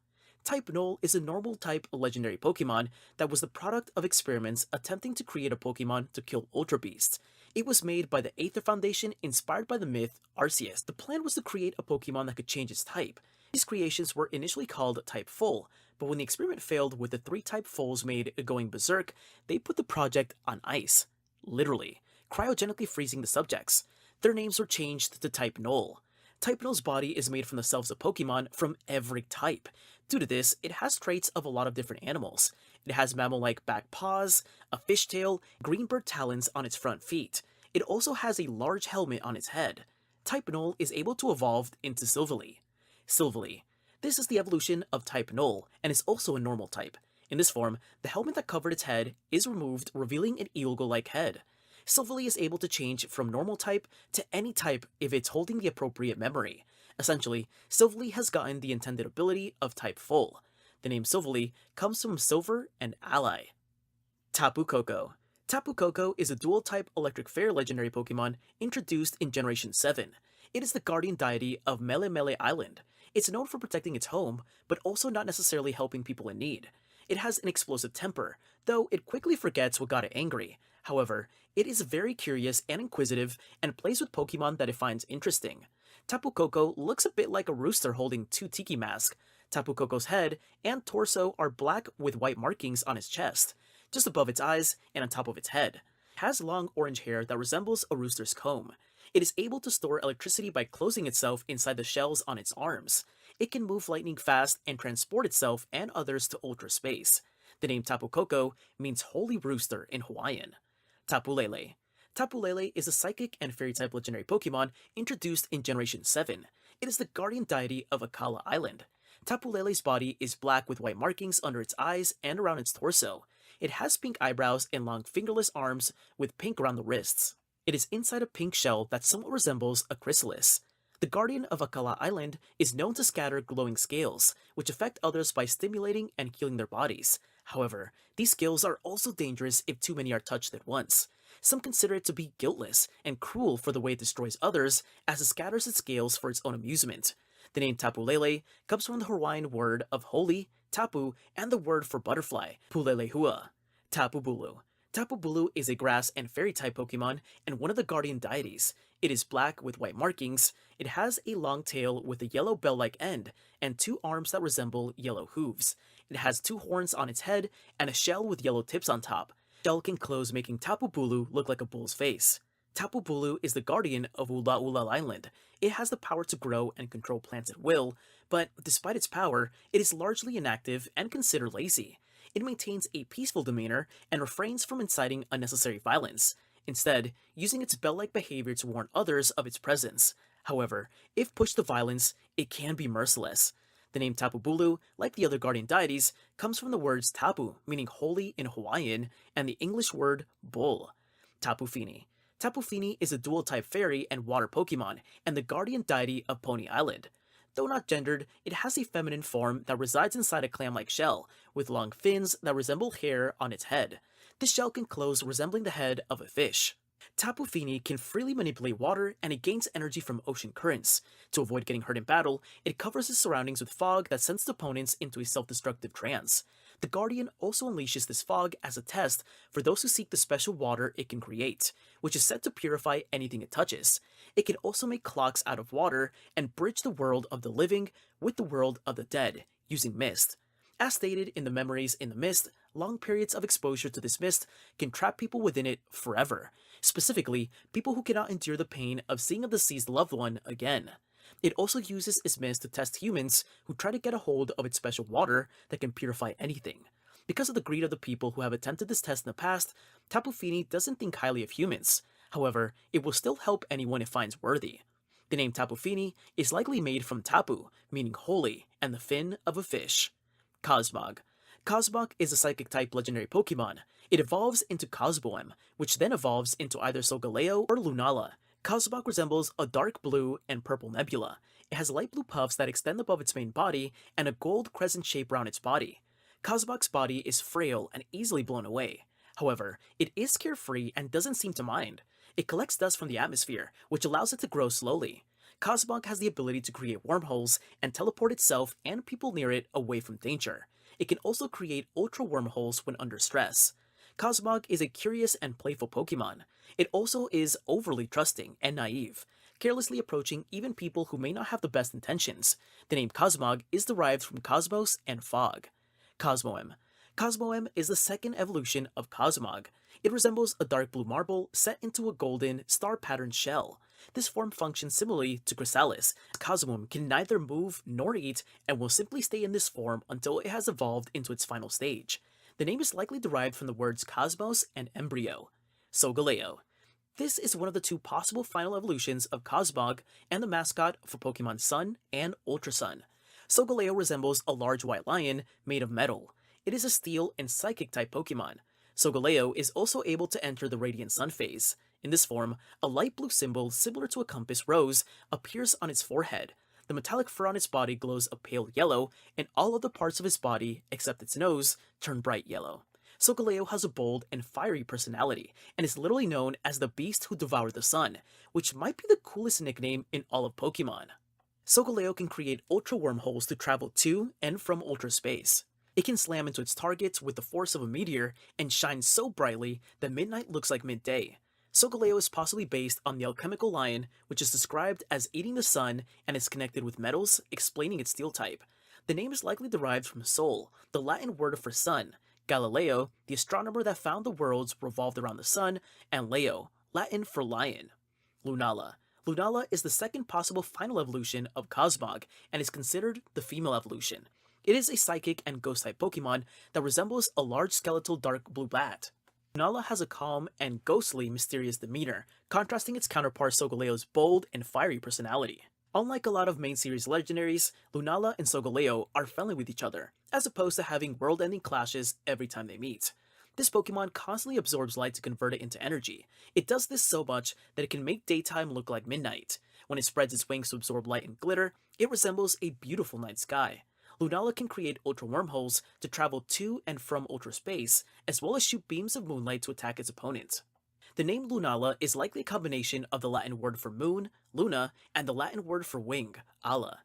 Type Null is a normal type legendary Pokemon that was the product of experiments attempting to create a Pokemon to kill Ultra Beasts. It was made by the Aether Foundation inspired by the myth Arceus. The plan was to create a Pokemon that could change its type. These creations were initially called Type Full, but when the experiment failed with the 3 type fulls made going berserk, they put the project on ice. Literally, cryogenically freezing the subjects. Their names were changed to Type Null. Type Null's body is made from the cells of Pokemon from every type. Due to this, it has traits of a lot of different animals. It has mammal-like back paws, a fishtail, green bird talons on its front feet. It also has a large helmet on its head. Type Null is able to evolve into Silvally. Silvally. This is the evolution of Type Null, and is also a normal type. In this form, the helmet that covered its head is removed, revealing an eagle-like head. Silvally is able to change from normal type to any type if it's holding the appropriate memory. Essentially, Silvally has gotten the intended ability of Type Full. The name Silvally comes from silver and ally. Tapu Koko. Tapu Koko is a dual-type electric fairy legendary Pokemon introduced in Generation 7. It is the guardian deity of Mele Mele Island. It's known for protecting its home, but also not necessarily helping people in need. It has an explosive temper, though it quickly forgets what got it angry. However, it is very curious and inquisitive and plays with Pokemon that it finds interesting. Tapu Koko looks a bit like a rooster holding 2 tiki masks. Tapu Koko's head and torso are black with white markings on its chest, just above its eyes and on top of its head. It has long orange hair that resembles a rooster's comb. It is able to store electricity by closing itself inside the shells on its arms. It can move lightning fast and transport itself and others to ultra space. The name Tapu Koko means holy rooster in Hawaiian. Tapu Lele. Tapu Lele is a psychic and fairy type legendary Pokemon introduced in Generation 7. It is the guardian deity of Akala Island. Tapu Lele's body is black with white markings under its eyes and around its torso. It has pink eyebrows and long fingerless arms with pink around the wrists. It is inside a pink shell that somewhat resembles a chrysalis. The guardian of Akala Island is known to scatter glowing scales, which affect others by stimulating and healing their bodies. However, these scales are also dangerous if too many are touched at once. Some consider it to be guiltless and cruel for the way it destroys others, as it scatters its scales for its own amusement. The name Tapu Lele comes from the Hawaiian word of holy, tapu, and the word for butterfly, pulelehua. Tapu Bulu. Tapu Bulu is a grass and fairy type Pokemon and one of the guardian deities. It is black with white markings. It has a long tail with a yellow bell-like end and 2 arms that resemble yellow hooves. It has 2 horns on its head and a shell with yellow tips on top. The shell can close, making Tapu Bulu look like a bull's face. Tapu Bulu is the guardian of Ula Ula Island. It has the power to grow and control plants at will, but despite its power, it is largely inactive and considered lazy. It maintains a peaceful demeanor and refrains from inciting unnecessary violence, instead using its bell-like behavior to warn others of its presence. However, if pushed to violence, it can be merciless. The name Tapu Bulu, like the other guardian deities, comes from the words tapu, meaning holy in Hawaiian, and the English word bull. Tapu Fini. Tapu Fini is a dual-type fairy and water Pokemon, and the guardian deity of Pony Island. Though not gendered, it has a feminine form that resides inside a clam-like shell, with long fins that resemble hair on its head. This shell can close, resembling the head of a fish. Tapu Fini can freely manipulate water, and it gains energy from ocean currents. To avoid getting hurt in battle, it covers its surroundings with fog that sends its opponents into a self-destructive trance. The Guardian also unleashes this fog as a test for those who seek the special water it can create, which is said to purify anything it touches. It can also make clocks out of water and bridge the world of the living with the world of the dead, using mist. As stated in the Memories in the Mist, long periods of exposure to this mist can trap people within it forever, specifically people who cannot endure the pain of seeing a deceased loved one again. It also uses its mist to test humans who try to get a hold of its special water that can purify anything. Because of the greed of the people who have attempted this test in the past, Tapu Fini doesn't think highly of humans. However, it will still help anyone it finds worthy. The name Tapu Fini is likely made from tapu, meaning holy, and the fin of a fish. Cosmog. Cosmog is a psychic-type legendary Pokemon. It evolves into Cosmoem, which then evolves into either Solgaleo or Lunala. Cosmog resembles a dark blue and purple nebula. It has light blue puffs that extend above its main body and a gold crescent shape around its body. Cosmog's body is frail and easily blown away. However, it is carefree and doesn't seem to mind. It collects dust from the atmosphere, which allows it to grow slowly. Cosmog has the ability to create wormholes and teleport itself and people near it away from danger. It can also create ultra wormholes when under stress. Cosmog is a curious and playful Pokemon. It also is overly trusting and naive, carelessly approaching even people who may not have the best intentions. The name Cosmog is derived from cosmos and fog. Cosmoem. Cosmoem is the second evolution of Cosmog. It resembles a dark blue marble set into a golden, star-patterned shell. This form functions similarly to Chrysalis. Cosmoem can neither move nor eat and will simply stay in this form until it has evolved into its final stage. The name is likely derived from the words cosmos and embryo. Solgaleo. This is one of the two possible final evolutions of Cosmog and the mascot for Pokemon Sun and Ultra Sun. Solgaleo resembles a large white lion made of metal. It is a steel and psychic type Pokemon. Solgaleo is also able to enter the Radiant Sun phase. In this form, a light blue symbol similar to a compass rose appears on its forehead. The metallic fur on its body glows a pale yellow, and all other parts of its body, except its nose, turn bright yellow. Solgaleo has a bold and fiery personality, and is literally known as the beast who devoured the sun, which might be the coolest nickname in all of Pokemon. Solgaleo can create ultra wormholes to travel to and from ultra space. It can slam into its targets with the force of a meteor and shine so brightly that midnight looks like midday. Solgaleo is possibly based on the alchemical lion, which is described as eating the sun and is connected with metals, explaining its steel type. The name is likely derived from Sol, the Latin word for sun. Galileo, the astronomer that found the worlds revolved around the sun, and Leo, Latin for lion. Lunala. Lunala is the second possible final evolution of Cosmog and is considered the female evolution. It is a psychic and ghost-type Pokemon that resembles a large skeletal dark blue bat. Lunala has a calm and ghostly, mysterious demeanor, contrasting its counterpart Solgaleo's bold and fiery personality. Unlike a lot of main series legendaries, Lunala and Solgaleo are friendly with each other, as opposed to having world-ending clashes every time they meet. This Pokemon constantly absorbs light to convert it into energy. It does this so much that it can make daytime look like midnight. When it spreads its wings to absorb light and glitter, it resembles a beautiful night sky. Lunala can create ultra wormholes to travel to and from ultra space, as well as shoot beams of moonlight to attack its opponent. The name Lunala is likely a combination of the Latin word for moon, Luna, and the Latin word for wing, Ala.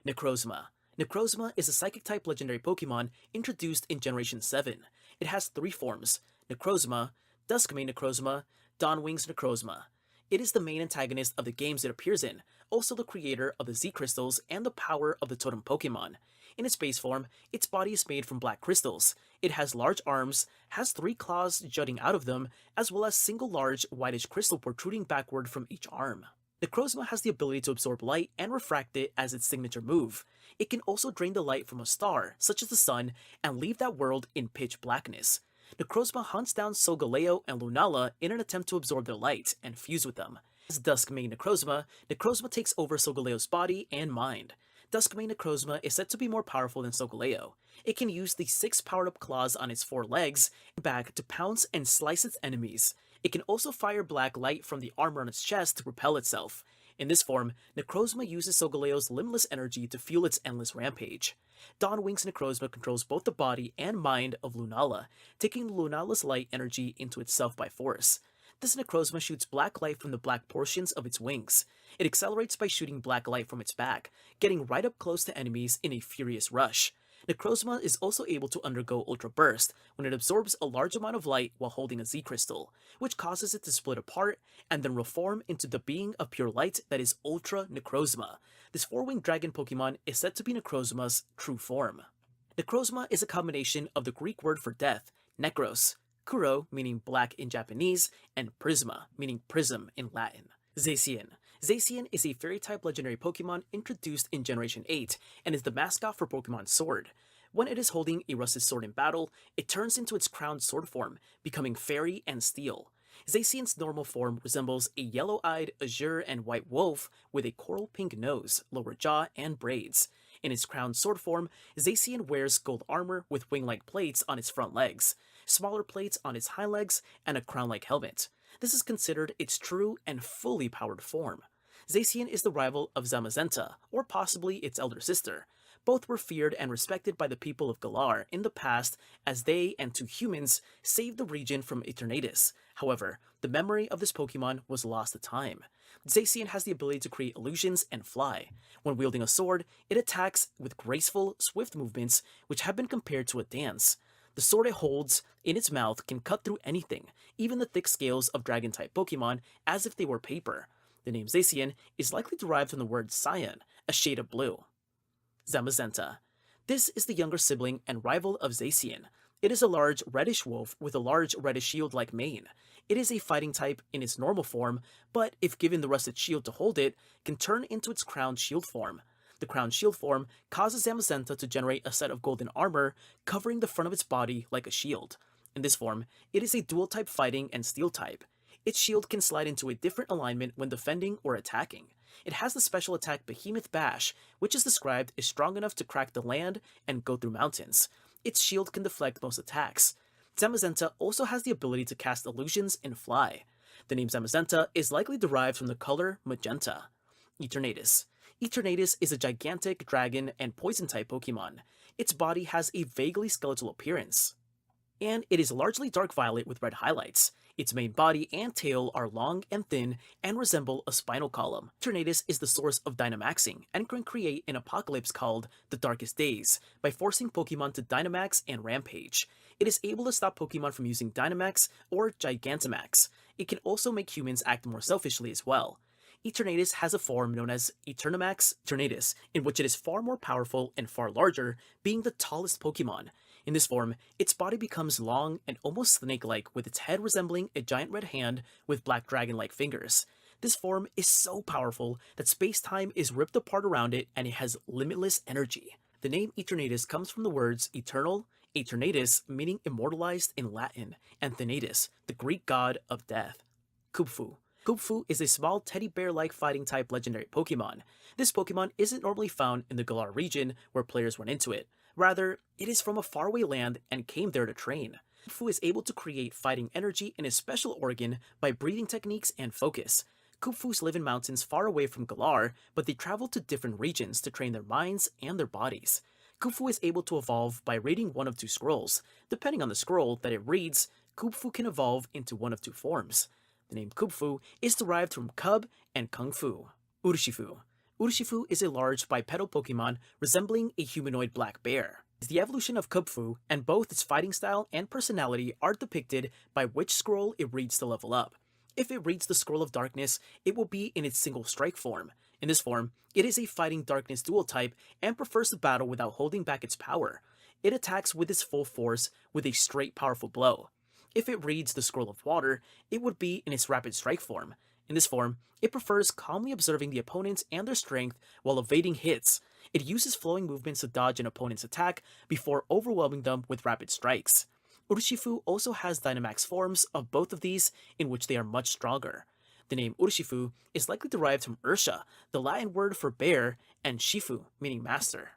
Necrozma. Necrozma is a psychic-type legendary Pokemon introduced in Generation 7. It has three forms: Necrozma, Duskmane Necrozma, Dawnwings Necrozma. It is the main antagonist of the games it appears in, also the creator of the Z Crystals and the power of the Totem Pokemon. In its base form, its body is made from black crystals. It has large arms, has 3 claws jutting out of them, as well as single large whitish crystal protruding backward from each arm. Necrozma has the ability to absorb light and refract it as its signature move. It can also drain the light from a star, such as the sun, and leave that world in pitch blackness. Necrozma hunts down Solgaleo and Lunala in an attempt to absorb their light and fuse with them. As Duskmane Necrozma, Necrozma takes over Solgaleo's body and mind. Duskmane Necrozma is said to be more powerful than Solgaleo. It can use the 6 powered-up claws on its 4 legs and back to pounce and slice its enemies. It can also fire black light from the armor on its chest to propel itself. In this form, Necrozma uses Solgaleo's limitless energy to fuel its endless rampage. Dawnwings Necrozma controls both the body and mind of Lunala, taking Lunala's light energy into itself by force. This Necrozma shoots black light from the black portions of its wings. It accelerates by shooting black light from its back, getting right up close to enemies in a furious rush. Necrozma is also able to undergo Ultra Burst when it absorbs a large amount of light while holding a Z Crystal, which causes it to split apart and then reform into the being of pure light that is Ultra Necrozma. This 4-winged dragon Pokemon is said to be Necrozma's true form. Necrozma is a combination of the Greek word for death, Nekros, Kuro, meaning black in Japanese, and Prisma, meaning prism in Latin. Zacian. Zacian is a fairy-type legendary Pokemon introduced in Generation 8 and is the mascot for Pokemon Sword. When it is holding a rusted sword in battle, it turns into its crowned sword form, becoming fairy and steel. Zacian's normal form resembles a yellow-eyed azure and white wolf with a coral pink nose, lower jaw, and braids. In its crowned sword form, Zacian wears gold armor with wing-like plates on its front legs, smaller plates on its hind legs, and a crown-like helmet. This is considered its true and fully powered form. Zacian is the rival of Zamazenta, or possibly its elder sister. Both were feared and respected by the people of Galar in the past, as they and 2 humans saved the region from Eternatus. However, the memory of this Pokemon was lost to time. Zacian has the ability to create illusions and fly. When wielding a sword, it attacks with graceful, swift movements, which have been compared to a dance. The sword it holds in its mouth can cut through anything, even the thick scales of dragon-type Pokemon, as if they were paper. The name Zacian is likely derived from the word cyan, a shade of blue. Zamazenta. This is the younger sibling and rival of Zacian. It is a large reddish wolf with a large reddish shield-like mane. It is a fighting type in its normal form, but if given the rusted shield to hold it, can turn into its crowned shield form. The crowned shield form causes Zamazenta to generate a set of golden armor covering the front of its body like a shield. In this form, it is a dual-type fighting and steel type. Its shield can slide into a different alignment when defending or attacking. It has the special attack Behemoth Bash, which is described as strong enough to crack the land and go through mountains. Its shield can deflect most attacks. Zamazenta also has the ability to cast illusions and fly. The name Zamazenta is likely derived from the color magenta. Eternatus. Eternatus is a gigantic dragon and poison-type Pokemon. Its body has a vaguely skeletal appearance, and it is largely dark violet with red highlights. Its main body and tail are long and thin and resemble a spinal column. Eternatus is the source of Dynamaxing and can create an apocalypse called the Darkest Days by forcing Pokemon to Dynamax and Rampage. It is able to stop Pokemon from using Dynamax or Gigantamax. It can also make humans act more selfishly as well. Eternatus has a form known as Eternamax Eternatus, in which it is far more powerful and far larger, being the tallest Pokemon. In this form, its body becomes long and almost snake-like, with its head resembling a giant red hand with black dragon-like fingers. This form is so powerful that space-time is ripped apart around it and it has limitless energy. The name Eternatus comes from the words eternal, Eternatus meaning immortalized in Latin, and Thanatus, the Greek god of death. Kubfu. Kubfu is a small teddy bear-like fighting-type legendary Pokemon. This Pokemon isn't normally found in the Galar region where players run into it. Rather, it is from a faraway land and came there to train. Kubfu is able to create fighting energy in a special organ by breathing techniques and focus. Kubfus live in mountains far away from Galar, but they travel to different regions to train their minds and their bodies. Kubfu is able to evolve by reading one of two scrolls. Depending on the scroll that it reads, Kubfu can evolve into one of two forms. The name Kubfu is derived from Cub and Kung Fu. Urshifu. Urshifu is a large bipedal Pokemon resembling a humanoid black bear. It's the evolution of Kubfu, and both its fighting style and personality are depicted by which scroll it reads to level up. If it reads the Scroll of Darkness, it will be in its single strike form. In this form, it is a fighting darkness dual type and prefers to battle without holding back its power. It attacks with its full force with a straight powerful blow. If it reads the Scroll of Water, it would be in its rapid strike form. In this form, it prefers calmly observing the opponents and their strength while evading hits. It uses flowing movements to dodge an opponent's attack before overwhelming them with rapid strikes. Urshifu also has Dynamax forms of both of these, in which they are much stronger. The name Urshifu is likely derived from Ursha, the Latin word for bear, and Shifu, meaning master.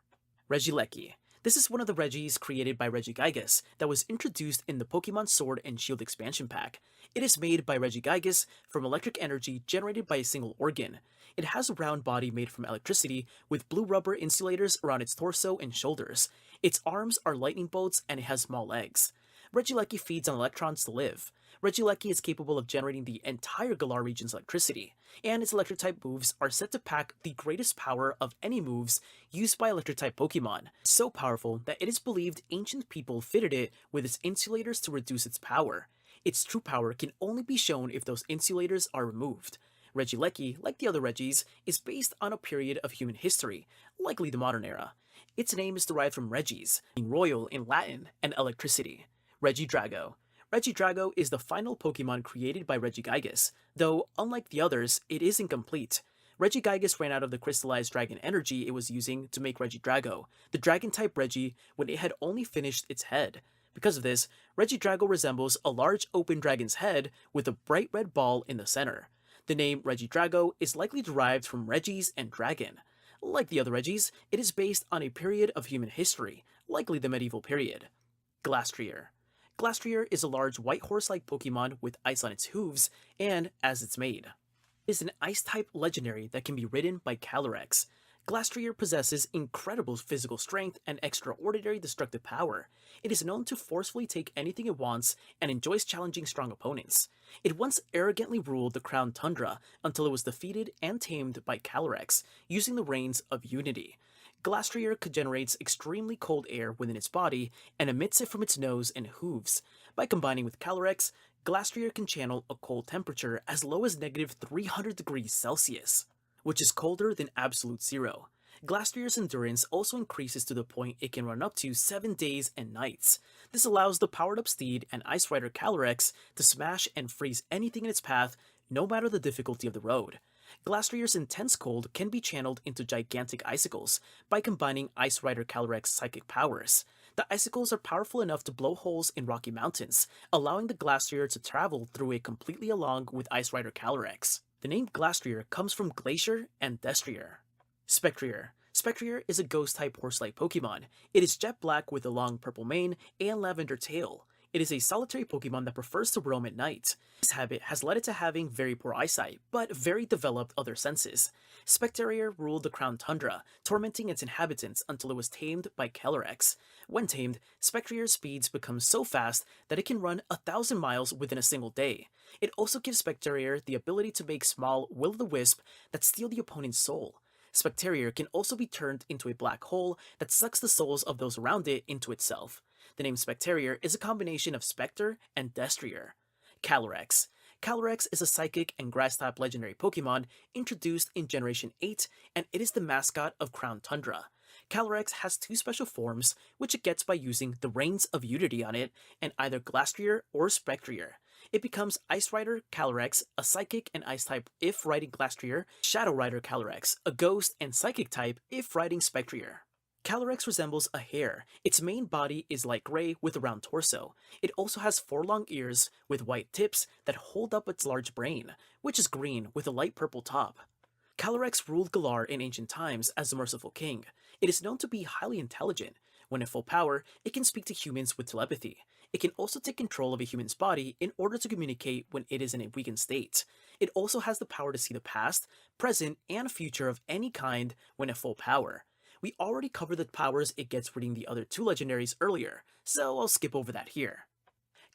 Regieleki. This is one of the Regis created by Regigigas that was introduced in the Pokemon Sword and Shield expansion pack. It is made by Regigigas from electric energy generated by a single organ. It has a round body made from electricity with blue rubber insulators around its torso and shoulders. Its arms are lightning bolts and it has small legs. Regieleki feeds on electrons to live. Regieleki is capable of generating the entire Galar region's electricity, and its electric-type moves are said to pack the greatest power of any moves used by electric-type Pokemon. So powerful that it is believed ancient people fitted it with its insulators to reduce its power. Its true power can only be shown if those insulators are removed. Regieleki, like the other Regis, is based on a period of human history, likely the modern era. Its name is derived from Regis, meaning royal in Latin, and electricity. Regidrago. Regidrago is the final Pokemon created by Regigigas, though, unlike the others, it is incomplete. Regigigas ran out of the crystallized dragon energy it was using to make Regidrago, the dragon-type Regi, when it had only finished its head. Because of this, Regidrago resembles a large open dragon's head with a bright red ball in the center. The name Regidrago is likely derived from Regis and dragon. Like the other Regis, it is based on a period of human history, likely the medieval period. Glastrier. Glastrier is a large white horse-like Pokemon with ice on its hooves, and as it's made. It is an ice-type legendary that can be ridden by Calyrex. Glastrier possesses incredible physical strength and extraordinary destructive power. It is known to forcefully take anything it wants and enjoys challenging strong opponents. It once arrogantly ruled the Crown Tundra until it was defeated and tamed by Calyrex, using the Reins of Unity. Glastrier generates extremely cold air within its body and emits it from its nose and hooves. By combining with Calyrex, Glastrier can channel a cold temperature as low as negative 300 degrees Celsius, which is colder than absolute zero. Glastrier's endurance also increases to the point it can run up to 7 days and nights. This allows the powered up steed and Ice Rider Calyrex to smash and freeze anything in its path, no matter the difficulty of the road. Glastrier's intense cold can be channeled into gigantic icicles by combining Ice Rider Calyrex's psychic powers. The icicles are powerful enough to blow holes in rocky mountains, allowing the Glastrier to travel through it completely along with Ice Rider Calyrex. The name Glastrier comes from Glacier and Destrier. Spectrier. Spectrier is a ghost-type horse-like Pokemon. It is jet black with a long purple mane and lavender tail. It is a solitary Pokemon that prefers to roam at night. This habit has led it to having very poor eyesight, but very developed other senses. Spectrier ruled the Crown Tundra, tormenting its inhabitants until it was tamed by Calyrex. When tamed, Spectrier's speeds become so fast that it can run 1,000 miles within a single day. It also gives Spectrier the ability to make small will-o'-the-wisp that steal the opponent's soul. Spectrier can also be turned into a black hole that sucks the souls of those around it into itself. The name Spectrier is a combination of Spectre and Destrier. Calyrex. Calyrex is a psychic and grass-type legendary Pokemon introduced in Generation 8, and it is the mascot of Crown Tundra. Calyrex has two special forms, which it gets by using the Reins of Unity on it, and either Glastrier or Spectrier. It becomes Ice Rider Calyrex, a psychic and ice type if riding Glastrier, Shadow Rider Calyrex, a ghost and psychic type if riding Spectrier. Calyrex resembles a hare. Its main body is light gray with a round torso. It also has 4 long ears with white tips that hold up its large brain, which is green with a light purple top. Calyrex ruled Galar in ancient times as the Merciful King. It is known to be highly intelligent. When at full power, it can speak to humans with telepathy. It can also take control of a human's body in order to communicate when it is in a weakened state. It also has the power to see the past, present, and future of any kind when at full power. We already covered the powers it gets reading the other 2 legendaries earlier, so I'll skip over that here.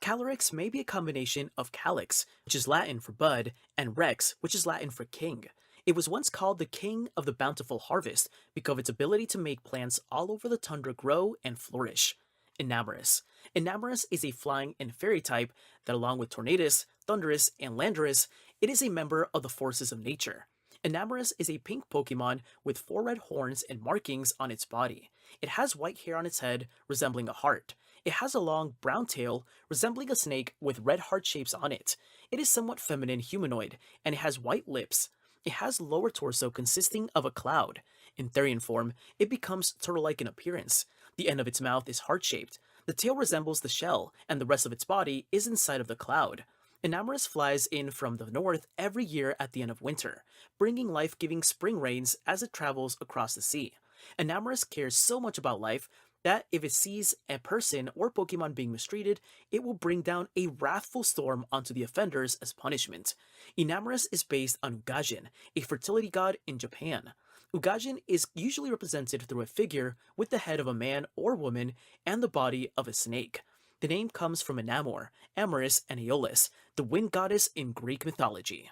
Calyrex may be a combination of Calyx, which is Latin for bud, and Rex, which is Latin for king. It was once called the king of the bountiful harvest because of its ability to make plants all over the tundra grow and flourish. Enamorus. Enamorus is a flying and fairy type that, along with Tornadus, Thunderous, and Landorus, it is a member of the forces of nature. Enamorus is a pink Pokemon with 4 red horns and markings on its body. It has white hair on its head, resembling a heart. It has a long brown tail, resembling a snake with red heart shapes on it. It is somewhat feminine humanoid, and it has white lips. It has lower torso consisting of a cloud. In Therian form, it becomes turtle-like in appearance. The end of its mouth is heart-shaped. The tail resembles the shell, and the rest of its body is inside of the cloud. Enamorus flies in from the north every year at the end of winter, bringing life-giving spring rains as it travels across the sea. Enamorus cares so much about life that if it sees a person or Pokemon being mistreated, it will bring down a wrathful storm onto the offenders as punishment. Enamorus is based on Ugajin, a fertility god in Japan. Ugajin is usually represented through a figure with the head of a man or woman and the body of a snake. The name comes from Enamor, Amorous, and Aeolus, the wind goddess in Greek mythology.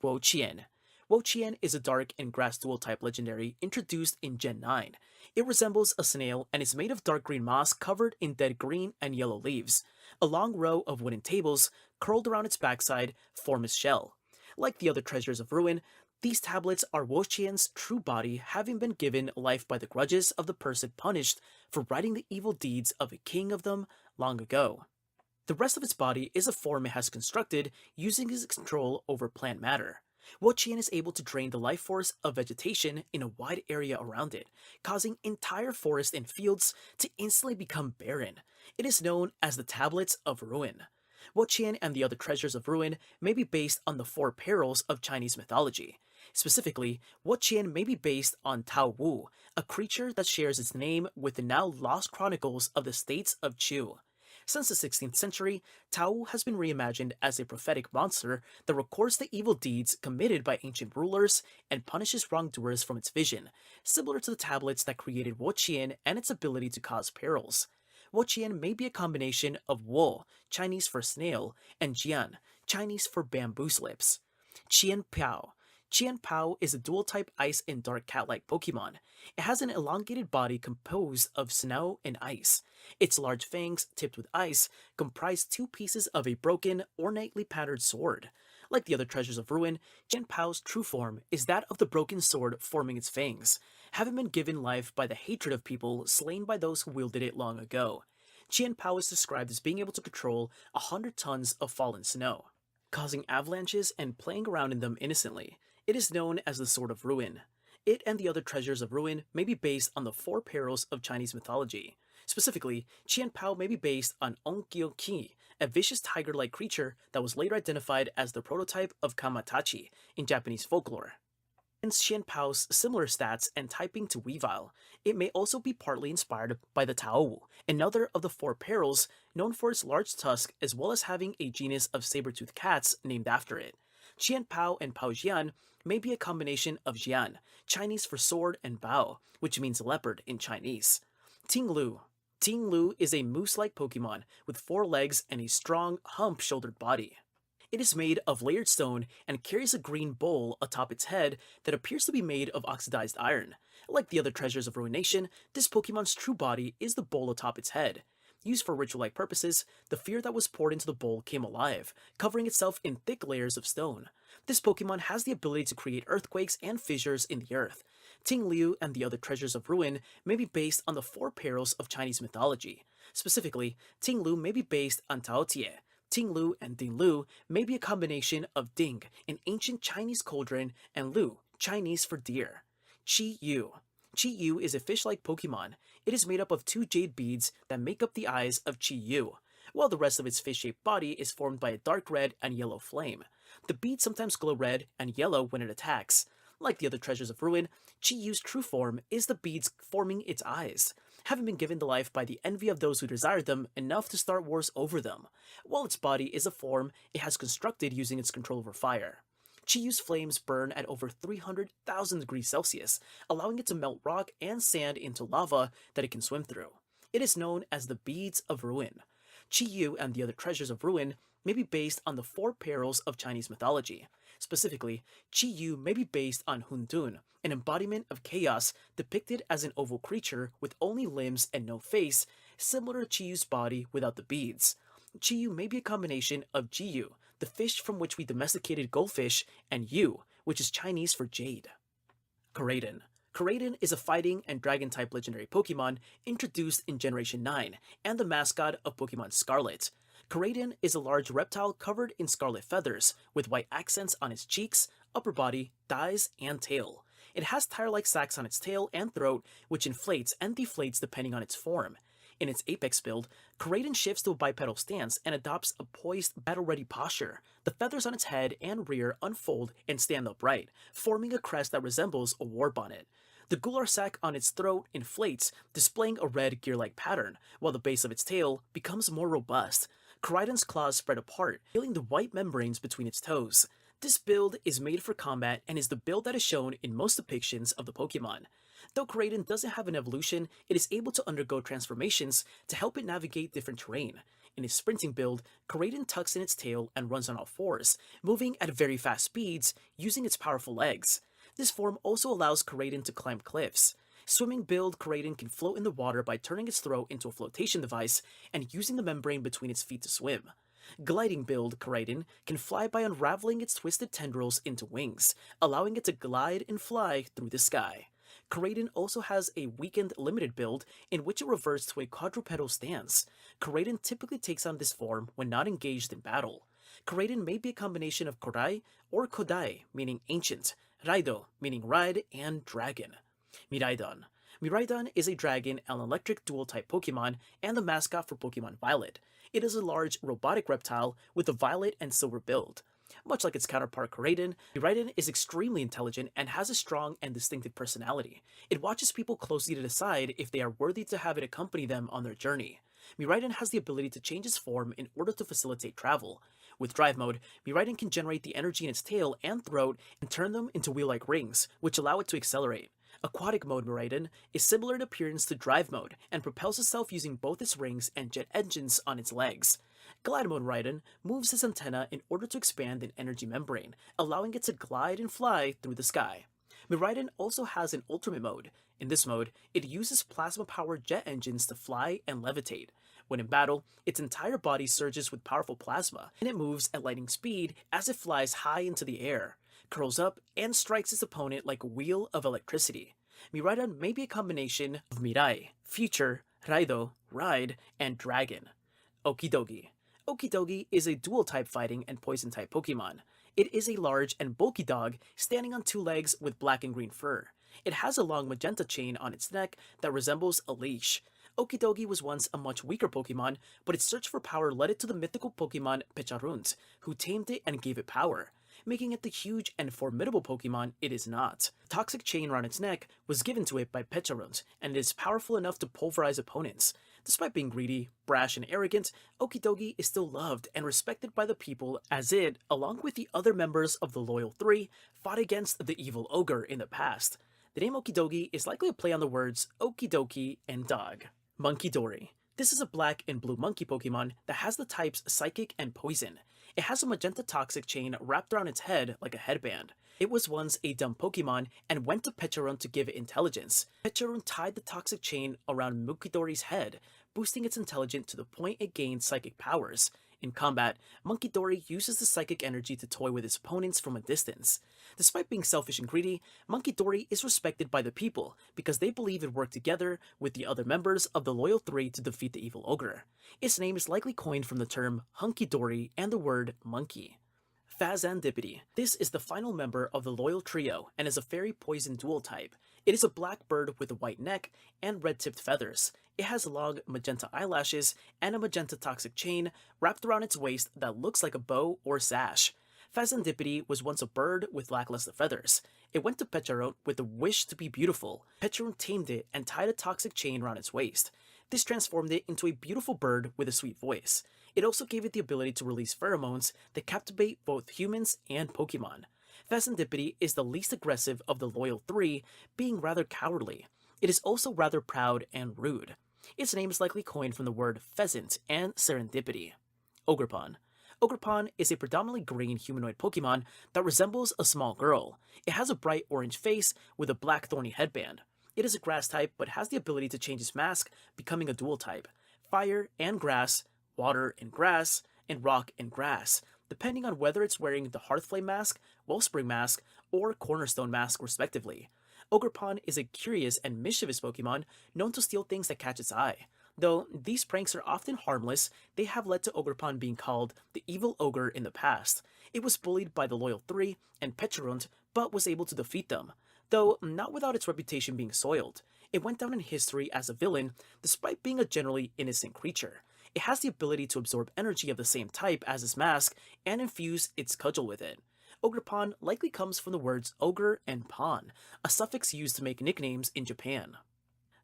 Wo-Chien. Wo-Chien is a dark and grass dual type legendary introduced in Gen 9. It resembles a snail and is made of dark green moss covered in dead green and yellow leaves. A long row of wooden tables curled around its backside form its shell. Like the other treasures of Ruin, these tablets are Wo-Chien's true body, having been given life by the grudges of the person punished for writing the evil deeds of a king of them long ago. The rest of its body is a form it has constructed using its control over plant matter. Wo-Chien is able to drain the life force of vegetation in a wide area around it, causing entire forests and fields to instantly become barren. It is known as the Tablets of Ruin. Wo-Chien and the other treasures of Ruin may be based on the 4 perils of Chinese mythology. Specifically, Wo-Chien may be based on Tao Wu, a creature that shares its name with the now lost chronicles of the states of Chu. Since the 16th century, Tao has been reimagined as a prophetic monster that records the evil deeds committed by ancient rulers and punishes wrongdoers from its vision, similar to the tablets that created Wo-Chien and its ability to cause perils. Wo-Chien may be a combination of Wo, Chinese for snail, and Jian, Chinese for bamboo slips. Qian Piao. Pao is a dual-type ice and dark cat-like Pokemon. It has an elongated body composed of snow and ice. Its large fangs, tipped with ice, comprise two pieces of a broken, ornately patterned sword. Like the other treasures of Ruin, Pao's true form is that of the broken sword forming its fangs, having been given life by the hatred of people slain by those who wielded it long ago. Pao is described as being able to control 100 tons of fallen snow, causing avalanches and playing around in them innocently. It is known as the Sword of Ruin. It and the other treasures of Ruin may be based on the four perils of Chinese mythology. Specifically, Pao may be based on Onkyo Ki, a vicious tiger-like creature that was later identified as the prototype of Kamatachi in Japanese folklore. Hence Pao's similar stats and typing to Weavile. It may also be partly inspired by the Taowu, another of the four perils, known for its large tusk as well as having a genus of saber-toothed cats named after it. Pao and Pao Jian may be a combination of Jian, Chinese for sword, and Bao, which means leopard in Chinese. Ting Lu. Ting Lu is a moose-like Pokemon with 4 legs and a strong, hump-shouldered body. It is made of layered stone and carries a green bowl atop its head that appears to be made of oxidized iron. Like the other treasures of Ruination, this Pokemon's true body is the bowl atop its head. Used for ritual-like purposes, the fear that was poured into the bowl came alive, covering itself in thick layers of stone. This Pokemon has the ability to create earthquakes and fissures in the earth. Ting Liu and the other treasures of Ruin may be based on the 4 perils of Chinese mythology. Specifically, Ting Lu may be based on Taotie. Ting Lu and Ding Lu may be a combination of Ding, an ancient Chinese cauldron, and Lu, Chinese for deer. Chi Yu. Chi Yu is a fish-like Pokemon. It is made up of 2 jade beads that make up the eyes of Chi Yu, while the rest of its fish-shaped body is formed by a dark red and yellow flame. The beads sometimes glow red and yellow when it attacks. Like the other treasures of Ruin, Chi Yu's true form is the beads forming its eyes, having been given to life by the envy of those who desired them enough to start wars over them, while its body is a form it has constructed using its control over fire. Chi Yu's flames burn at over 300,000 degrees Celsius, allowing it to melt rock and sand into lava that it can swim through. It is known as the Beads of Ruin. Chi Yu and the other treasures of Ruin may be based on the 4 perils of Chinese mythology. Specifically, Chi Yu may be based on Hundun, an embodiment of chaos depicted as an oval creature with only limbs and no face, similar to Chi Yu's body without the beads. Chi Yu may be a combination of Jiyu, the fish from which we domesticated goldfish, and Yu, which is Chinese for jade. Koraidon. Koraidon is a fighting and dragon-type legendary Pokemon introduced in Generation 9 and the mascot of Pokemon Scarlet. Koraidon is a large reptile covered in scarlet feathers with white accents on its cheeks, upper body, thighs, and tail. It has tire-like sacs on its tail and throat, which inflates and deflates depending on its form. In its apex build, Koraidon shifts to a bipedal stance and adopts a poised, battle-ready posture. The feathers on its head and rear unfold and stand upright, forming a crest that resembles a war bonnet. The gular sac on its throat inflates, displaying a red gear-like pattern, while the base of its tail becomes more robust. Koraidon's claws spread apart, revealing the white membranes between its toes. This build is made for combat and is the build that is shown in most depictions of the Pokemon. Though Koraidon doesn't have an evolution, it is able to undergo transformations to help it navigate different terrain. In its sprinting build, Koraidon tucks in its tail and runs on all fours, moving at very fast speeds using its powerful legs. This form also allows Koraidon to climb cliffs. Swimming build, Koraidon can float in the water by turning its throat into a flotation device and using the membrane between its feet to swim. Gliding build, Koraidon can fly by unraveling its twisted tendrils into wings, allowing it to glide and fly through the sky. Koraidon also has a weakened limited build in which it reverts to a quadrupedal stance. Koraidon typically takes on this form when not engaged in battle. Koraidon may be a combination of Korai or Kodai, meaning ancient, Raido, meaning ride, and dragon. Miraidon. Miraidon is a dragon and an electric dual-type Pokemon and the mascot for Pokemon Violet. It is a large, robotic reptile with a violet and silver build. Much like its counterpart Koraidon, Miraidon is extremely intelligent and has a strong and distinctive personality. It watches people closely to decide if they are worthy to have it accompany them on their journey. Miraidon has the ability to change its form in order to facilitate travel. With Drive Mode, Miraidon can generate the energy in its tail and throat and turn them into wheel-like rings, which allow it to accelerate. Aquatic Mode Miraidon is similar in appearance to Drive Mode and propels itself using both its rings and jet engines on its legs. Glide mode Raiden moves his antenna in order to expand an energy membrane, allowing it to glide and fly through the sky. Miraiden also has an ultimate mode. In this mode, it uses plasma-powered jet engines to fly and levitate. When in battle, its entire body surges with powerful plasma, and it moves at lightning speed as it flies high into the air, curls up, and strikes its opponent like a wheel of electricity. Miraiden may be a combination of Mirai, future, Raido, ride, and dragon. Okidogi. Okidogi is a dual-type fighting and poison-type Pokemon. It is a large and bulky dog standing on two legs with black and green fur. It has a long magenta chain on its neck that resembles a leash. Okidogi was once a much weaker Pokemon, but its search for power led it to the mythical Pokemon Pecharunt, who tamed it and gave it power, making it the huge and formidable Pokemon it is not. The toxic chain around its neck was given to it by Pecharunt, and it is powerful enough to pulverize opponents. Despite being greedy, brash, and arrogant, Okidogi is still loved and respected by the people as it, along with the other members of the Loyal Three, fought against the evil ogre in the past. The name Okidogi is likely a play on the words Okidoki and dog. Munkidori. This is a black and blue monkey Pokemon that has the types Psychic and Poison. It has a magenta toxic chain wrapped around its head like a headband. It was once a dumb Pokemon and went to Pecharunt to give it intelligence. Pecharunt tied the toxic chain around Munkidori's head, boosting its intelligence to the point it gained psychic powers. In combat, Munkidori uses the psychic energy to toy with its opponents from a distance. Despite being selfish and greedy, Munkidori is respected by the people because they believe it worked together with the other members of the Loyal Three to defeat the evil ogre. Its name is likely coined from the term hunky-dory and the word monkey. Fazandipiti. This is the final member of the Loyal Trio and is a fairy poison dual type. It is a black bird with a white neck and red-tipped feathers. It has long magenta eyelashes and a magenta toxic chain wrapped around its waist that looks like a bow or sash. Fazandipiti was once a bird with lackluster feathers. It went to Pecharunt with a wish to be beautiful. Pecharunt tamed it and tied a toxic chain around its waist. This transformed it into a beautiful bird with a sweet voice. It also gave it the ability to release pheromones that captivate both humans and Pokemon. Fazandipiti is the least aggressive of the Loyal Three, being rather cowardly. It is also rather proud and rude. Its name is likely coined from the word pheasant and serendipity. Ogerpon. Ogerpon is a predominantly green humanoid Pokemon that resembles a small girl. It has a bright orange face with a black thorny headband. It is a grass type but has the ability to change its mask, becoming a dual type: fire and grass, water and grass, and rock and grass, depending on whether it's wearing the Hearthflame mask, Wellspring mask, or Cornerstone mask respectively. Ogerpon is a curious and mischievous Pokemon known to steal things that catch its eye. Though these pranks are often harmless, they have led to Ogerpon being called the Evil Ogre in the past. It was bullied by the Loyal Three and Pecharunt, but was able to defeat them, though not without its reputation being soiled. It went down in history as a villain, despite being a generally innocent creature. It has the ability to absorb energy of the same type as its mask and infuse its cudgel with it. Ogerpon likely comes from the words ogre and pon, a suffix used to make nicknames in Japan.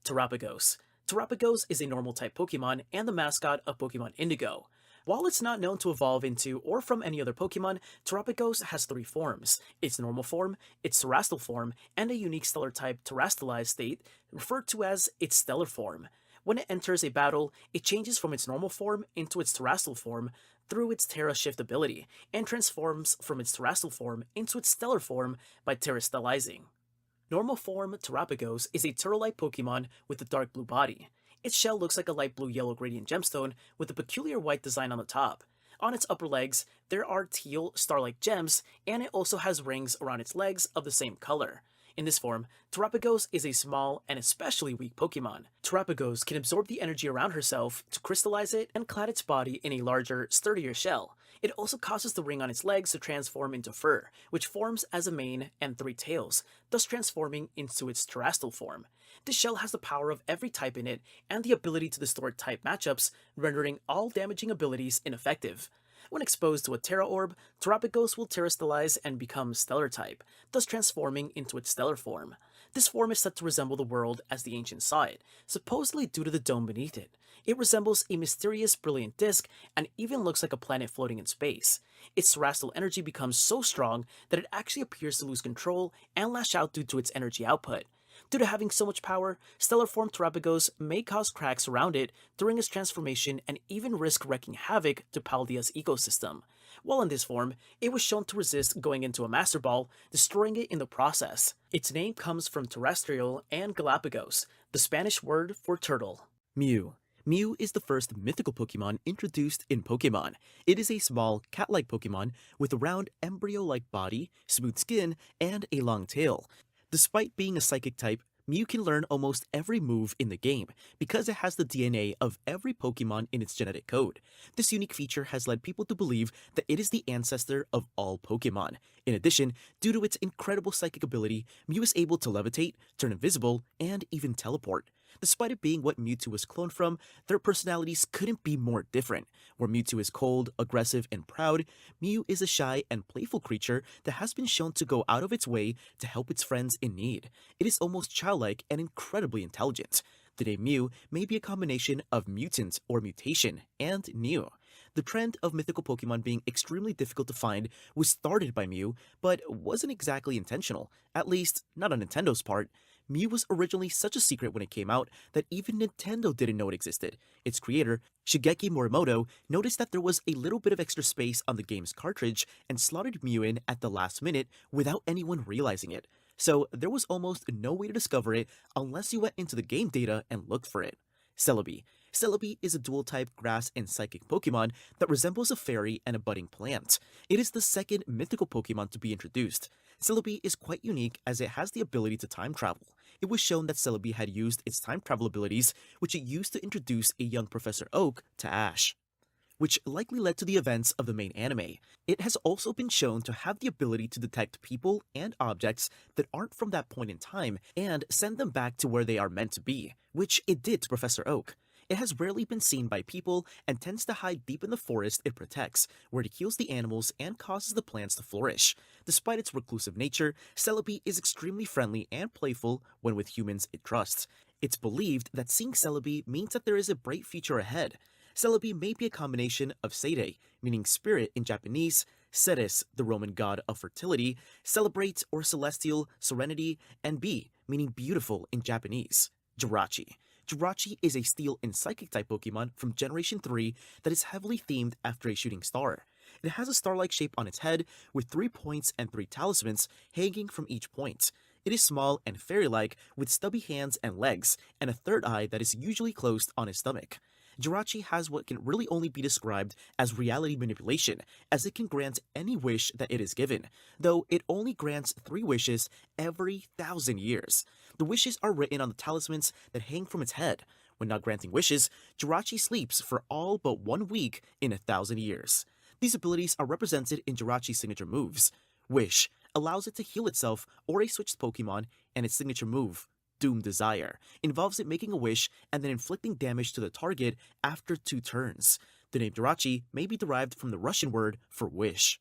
Terapagos. Terapagos is a normal type Pokemon and the mascot of Pokemon Indigo. While it's not known to evolve into or from any other Pokemon, Terapagos has three forms: its normal form, its terrestrial form, and a unique stellar type terrestrialized state referred to as its stellar form. When it enters a battle, it changes from its normal form into its terrestrial form through its Terra Shift ability, and transforms from its terrestrial form into its stellar form by terrestrializing. Normal form Terapagos is a turtle-like Pokemon with a dark blue body. Its shell looks like a light blue-yellow gradient gemstone with a peculiar white design on the top. On its upper legs, there are teal star-like gems, and it also has rings around its legs of the same color. In this form, Terapagos is a small and especially weak Pokemon. Terapagos can absorb the energy around herself to crystallize it and clad its body in a larger, sturdier shell. It also causes the ring on its legs to transform into fur, which forms as a mane and three tails, thus transforming into its terrestrial form. This shell has the power of every type in it and the ability to distort type matchups, rendering all damaging abilities ineffective. When exposed to a Terra Orb, Terapagos will terrestrialize and become Stellar type, thus transforming into its stellar form. This form is said to resemble the world as the ancients saw it, supposedly due to the dome beneath it. It resembles a mysterious brilliant disk and even looks like a planet floating in space. Its terrestrial energy becomes so strong that it actually appears to lose control and lash out due to its energy output. Due to having so much power, stellar form Terrapagos may cause cracks around it during its transformation and even risk wreaking havoc to Paldea's ecosystem. While in this form, it was shown to resist going into a Master Ball, destroying it in the process. Its name comes from terrestrial and Galapagos, the Spanish word for turtle. Mew. Mew is the first mythical Pokemon introduced in Pokemon. It is a small, cat-like Pokemon with a round embryo-like body, smooth skin, and a long tail. Despite being a psychic type, Mew can learn almost every move in the game because it has the DNA of every Pokemon in its genetic code. This unique feature has led people to believe that it is the ancestor of all Pokemon. In addition, due to its incredible psychic ability, Mew is able to levitate, turn invisible, and even teleport. Despite it being what Mewtwo was cloned from, their personalities couldn't be more different. Where Mewtwo is cold, aggressive, and proud, Mew is a shy and playful creature that has been shown to go out of its way to help its friends in need. It is almost childlike and incredibly intelligent. The name Mew may be a combination of mutant or mutation and new. The trend of mythical Pokemon being extremely difficult to find was started by Mew, but wasn't exactly intentional, at least not on Nintendo's part. Mew was originally such a secret when it came out that even Nintendo didn't know it existed. Its creator, Shigeki Morimoto, noticed that there was a little bit of extra space on the game's cartridge and slotted Mew in at the last minute without anyone realizing it. So there was almost no way to discover it unless you went into the game data and looked for it. Celebi. Celebi is a dual-type grass and psychic Pokemon that resembles a fairy and a budding plant. It is the second mythical Pokemon to be introduced. Celebi is quite unique as it has the ability to time travel. It was shown that Celebi had used its time travel abilities, which it used to introduce a young Professor Oak to Ash, which likely led to the events of the main anime. It has also been shown to have the ability to detect people and objects that aren't from that point in time and send them back to where they are meant to be, which it did to Professor Oak. It has rarely been seen by people and tends to hide deep in the forest it protects, where it heals the animals and causes the plants to flourish. Despite its reclusive nature, Celebi is extremely friendly and playful when with humans it trusts. It's believed that seeing Celebi means that there is a bright future ahead. Celebi may be a combination of Seidei, meaning spirit in Japanese, Ceres, the Roman god of fertility, celebrate or celestial serenity, and Bi, meaning beautiful in Japanese. Jirachi. Jirachi is a steel and psychic type Pokemon from Generation 3 that is heavily themed after a shooting star. It has a star-like shape on its head with 3 points and 3 talismans hanging from each point. It is small and fairy-like with stubby hands and legs, and a third eye that is usually closed on its stomach. Jirachi has what can really only be described as reality manipulation, as it can grant any wish that it is given, though it only grants 3 wishes every 1,000 years. The wishes are written on the talismans that hang from its head. When not granting wishes, Jirachi sleeps for all but 1 week in 1,000 years. These abilities are represented in Jirachi's signature moves. Wish allows it to heal itself or a switched Pokemon, and its signature move, Doom Desire, involves it making a wish and then inflicting damage to the target after 2 turns. The name Jirachi may be derived from the Russian word for wish.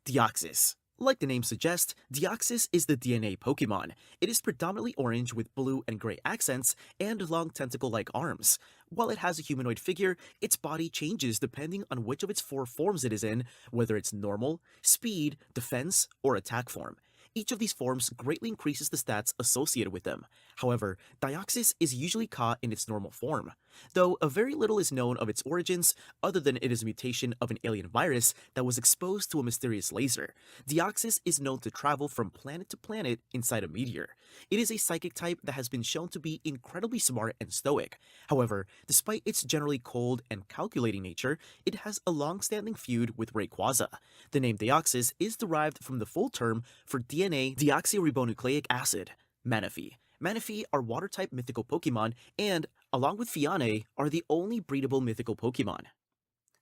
Deoxys. Like the name suggests, Deoxys is the DNA Pokemon. It is predominantly orange with blue and gray accents and long tentacle-like arms. While it has a humanoid figure, its body changes depending on which of its 4 forms it is in, whether it's normal, speed, defense, or attack form. Each of these forms greatly increases the stats associated with them. However, Deoxys is usually caught in its normal form. Though a very little is known of its origins, other than it is a mutation of an alien virus that was exposed to a mysterious laser. Deoxys is known to travel from planet to planet inside a meteor. It is a psychic type that has been shown to be incredibly smart and stoic. However, despite its generally cold and calculating nature, it has a long-standing feud with Rayquaza. The name Deoxys is derived from the full term for DNA deoxyribonucleic acid, Manaphy. Manaphy are water-type mythical Pokemon and, along with Fiane, are the only breedable mythical Pokemon.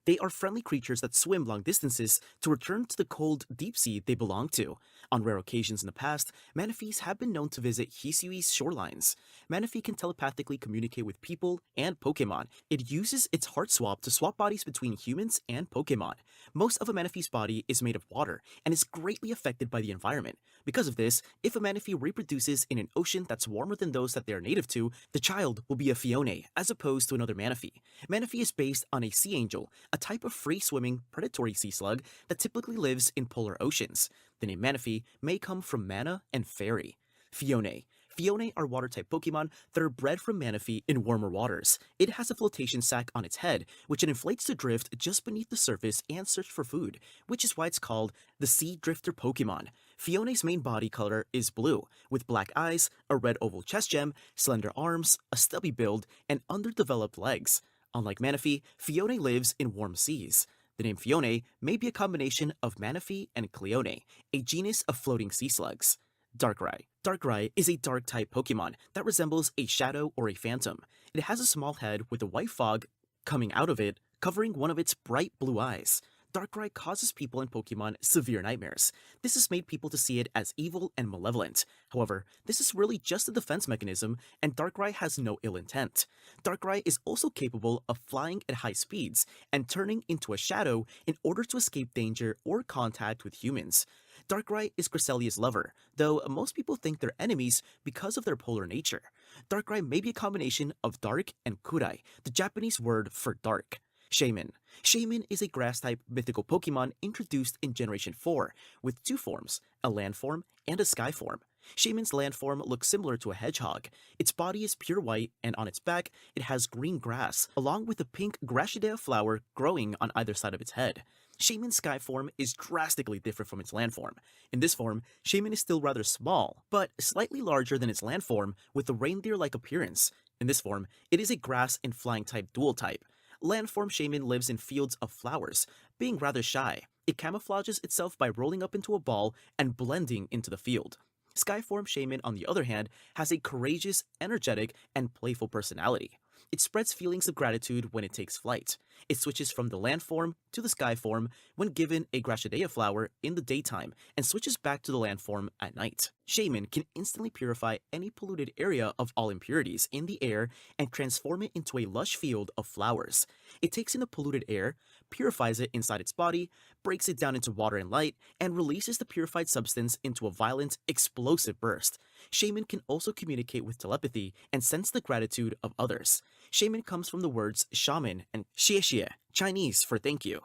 They are friendly creatures that swim long distances to return to the cold deep sea they belong to. On rare occasions in the past, Manaphys have been known to visit Hisui's shorelines. Manaphy can telepathically communicate with people and Pokemon. It uses its heart swap to swap bodies between humans and Pokemon. Most of a Manaphy's body is made of water and is greatly affected by the environment. Because of this, if a Manaphy reproduces in an ocean that's warmer than those that they are native to, the child will be a Fione as opposed to another Manaphy. Manaphy is based on a sea angel, a type of free-swimming, predatory sea slug that typically lives in polar oceans. The name Manaphy may come from mana and fairy. Fione. Fione are water-type Pokemon that are bred from Manaphy in warmer waters. It has a flotation sac on its head, which it inflates to drift just beneath the surface and search for food, which is why it's called the Sea Drifter Pokemon. Fione's main body color is blue, with black eyes, a red oval chest gem, slender arms, a stubby build, and underdeveloped legs. Unlike Manaphy, Fione lives in warm seas. The name Fione may be a combination of Manaphy and Cleone, a genus of floating sea slugs. Darkrai. Darkrai is a dark-type Pokemon that resembles a shadow or a phantom. It has a small head with a white fog coming out of it, covering one of its bright blue eyes. Darkrai causes people and Pokemon severe nightmares. This has made people to see it as evil and malevolent. However, this is really just a defense mechanism, and Darkrai has no ill intent. Darkrai is also capable of flying at high speeds and turning into a shadow in order to escape danger or contact with humans. Darkrai is Cresselia's lover, though most people think they're enemies because of their polar nature. Darkrai may be a combination of dark and kurai, the Japanese word for dark. Shaman. Shaman is a grass-type mythical Pokemon introduced in Generation 4, with two forms, a land form and a sky form. Shaman's land form looks similar to a hedgehog. Its body is pure white, and on its back, it has green grass, along with a pink Grashidea flower growing on either side of its head. Shaman's sky form is drastically different from its land form. In this form, Shaman is still rather small, but slightly larger than its land form, with a reindeer-like appearance. In this form, it is a grass and flying-type dual type. Landform Shaman lives in fields of flowers, being rather shy. It camouflages itself by rolling up into a ball and blending into the field. Skyform Shaman, on the other hand, has a courageous, energetic, and playful personality. It spreads feelings of gratitude when it takes flight. It switches from the land form to the sky form when given a Grashidea flower in the daytime and switches back to the land form at night. Shaman can instantly purify any polluted area of all impurities in the air and transform it into a lush field of flowers. It takes in the polluted air, purifies it inside its body, breaks it down into water and light, and releases the purified substance into a violent, explosive burst. Shaman can also communicate with telepathy and sense the gratitude of others. Shaman comes from the words shaman and xie, Chinese for thank you.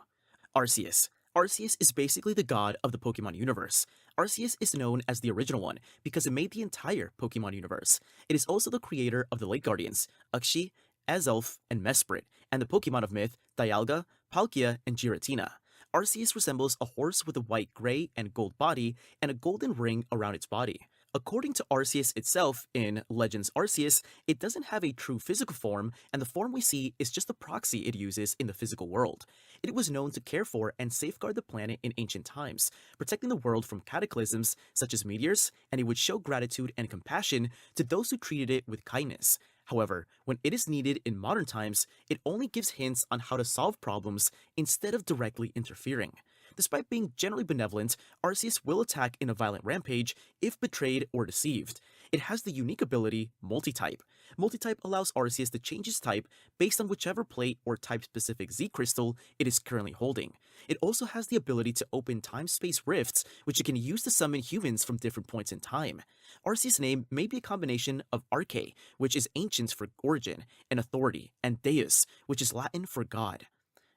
Arceus. Arceus is basically the god of the Pokemon universe. Arceus is known as the original one because it made the entire Pokemon universe. It is also the creator of the Lake Guardians, Uxie, Azelf, and Mesprit, and the Pokemon of myth, Dialga, Palkia, and Giratina. Arceus resembles a horse with a white, gray, and gold body and a golden ring around its body. According to Arceus itself in Legends Arceus, it doesn't have a true physical form, and the form we see is just a proxy it uses in the physical world. It was known to care for and safeguard the planet in ancient times, protecting the world from cataclysms such as meteors, and it would show gratitude and compassion to those who treated it with kindness. However, when it is needed in modern times, it only gives hints on how to solve problems instead of directly interfering. Despite being generally benevolent, Arceus will attack in a violent rampage if betrayed or deceived. It has the unique ability Multi-type. Multi-type allows Arceus to change its type based on whichever plate or type-specific Z crystal it is currently holding. It also has the ability to open time-space rifts, which it can use to summon humans from different points in time. Arceus' name may be a combination of Arche, which is ancient for origin and authority, and Deus, which is Latin for god.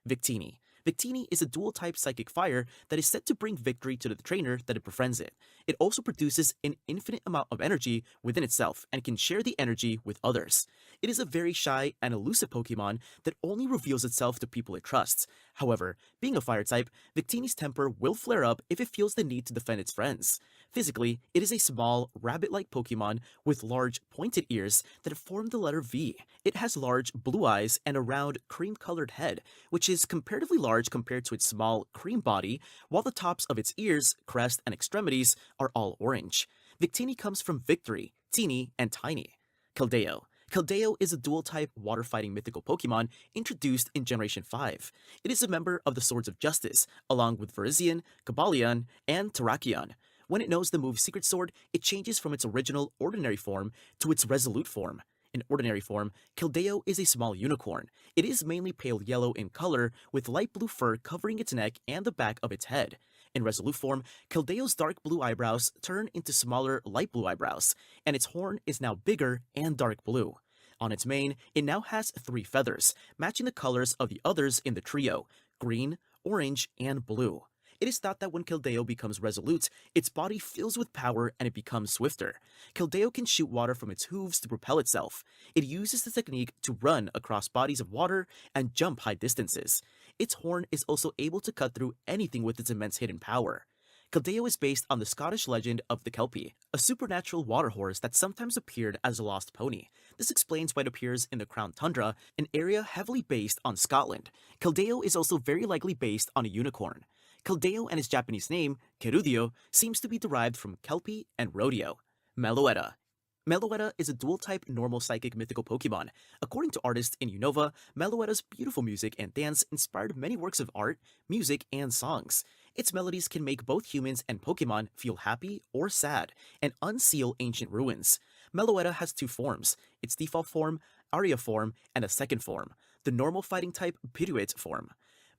Victini. Victini is a dual-type psychic fire that is said to bring victory to the trainer that it befriends it. It also produces an infinite amount of energy within itself and can share the energy with others. It is a very shy and elusive Pokemon that only reveals itself to people it trusts. However, being a fire type, Victini's temper will flare up if it feels the need to defend its friends. Physically, it is a small, rabbit-like Pokemon with large, pointed ears that form the letter V. It has large, blue eyes and a round, cream-colored head, which is comparatively large compared to its small, cream body, while the tops of its ears, crest, and extremities are all orange. Victini comes from victory, teeny, and tiny. Keldeo. Keldeo is a dual-type water-fighting mythical Pokemon introduced in Generation 5. It is a member of the Swords of Justice, along with Virizion, Cobalion, and Terrakion. When it knows the move Secret Sword, it changes from its original ordinary form to its resolute form. In ordinary form, Keldeo is a small unicorn. It is mainly pale yellow in color, with light blue fur covering its neck and the back of its head. In resolute form, Keldeo's dark blue eyebrows turn into smaller light blue eyebrows, and its horn is now bigger and dark blue. On its mane, it now has 3 feathers, matching the colors of the others in the trio, green, orange, and blue. It is thought that when Keldeo becomes resolute, its body fills with power and it becomes swifter. Keldeo can shoot water from its hooves to propel itself. It uses the technique to run across bodies of water and jump high distances. Its horn is also able to cut through anything with its immense hidden power. Keldeo is based on the Scottish legend of the Kelpie, a supernatural water horse that sometimes appeared as a lost pony. This explains why it appears in the Crown Tundra, an area heavily based on Scotland. Keldeo is also very likely based on a unicorn. Keldeo and its Japanese name, Kerudio, seems to be derived from Kelpie and rodeo. Meloetta. Meloetta is a dual-type normal psychic mythical Pokemon. According to artists in Unova, Meloetta's beautiful music and dance inspired many works of art, music, and songs. Its melodies can make both humans and Pokemon feel happy or sad and unseal ancient ruins. Meloetta has two forms, its default form, Aria form, and a second form, the normal fighting type Pituit form.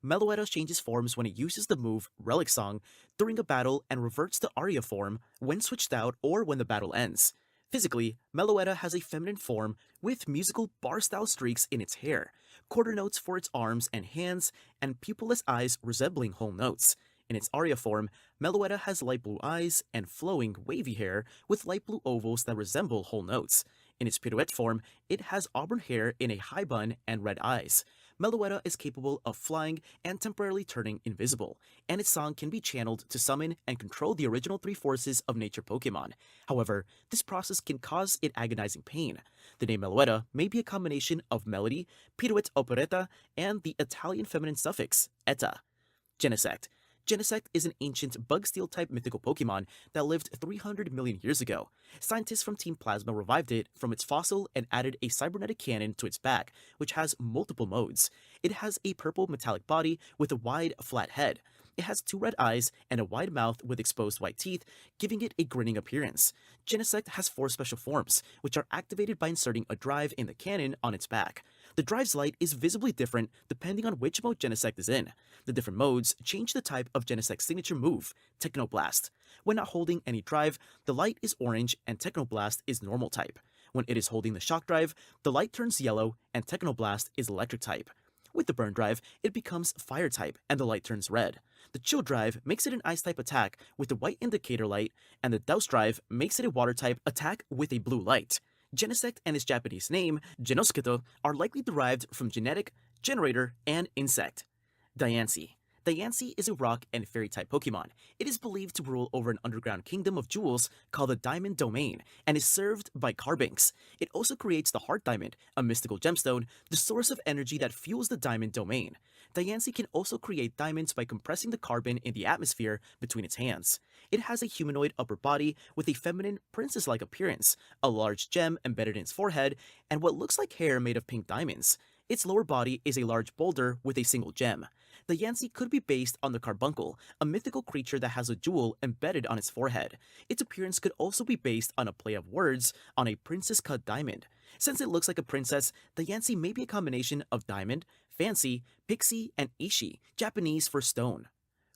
Meloetta changes forms when it uses the move Relic Song during a battle and reverts to Aria form when switched out or when the battle ends. Physically, Meloetta has a feminine form with musical bar-style streaks in its hair, quarter notes for its arms and hands, and pupilless eyes resembling whole notes. In its Aria form, Meloetta has light blue eyes and flowing, wavy hair with light blue ovals that resemble whole notes. In its Pirouette form, it has auburn hair in a high bun and red eyes. Meloetta is capable of flying and temporarily turning invisible, and its song can be channeled to summon and control the original three forces of nature Pokemon. However, this process can cause it agonizing pain. The name Meloetta may be a combination of melody, pirouette operetta, and the Italian feminine suffix, eta. Genesect. Genesect is an ancient bug-steel-type mythical Pokemon that lived 300 million years ago. Scientists from Team Plasma revived it from its fossil and added a cybernetic cannon to its back, which has multiple modes. It has a purple metallic body with a wide, flat head. It has two red eyes and a wide mouth with exposed white teeth, giving it a grinning appearance. Genesect has four special forms, which are activated by inserting a drive in the cannon on its back. The drive's light is visibly different depending on which mode Genesect is in. The different modes change the type of Genesect's signature move, Technoblast. When not holding any drive, the light is orange and Technoblast is normal type. When it is holding the shock drive, the light turns yellow and Technoblast is electric type. With the burn drive, it becomes fire type and the light turns red. The chill drive makes it an ice type attack with the white indicator light, and the douse drive makes it a water type attack with a blue light. Genesect and its Japanese name, Genosketo, are likely derived from genetic, generator, and insect. Diancie. Diancie is a rock and fairy-type Pokemon. It is believed to rule over an underground kingdom of jewels called the Diamond Domain, and is served by Carbinks. It also creates the Heart Diamond, a mystical gemstone, the source of energy that fuels the Diamond Domain. Diancie can also create diamonds by compressing the carbon in the atmosphere between its hands. It has a humanoid upper body with a feminine, princess-like appearance, a large gem embedded in its forehead, and what looks like hair made of pink diamonds. Its lower body is a large boulder with a single gem. The Diancie could be based on the Carbuncle, a mythical creature that has a jewel embedded on its forehead. Its appearance could also be based on a play of words on a princess-cut diamond. Since it looks like a princess, the Diancie may be a combination of diamond, fancy, pixie, and ishi, Japanese for stone.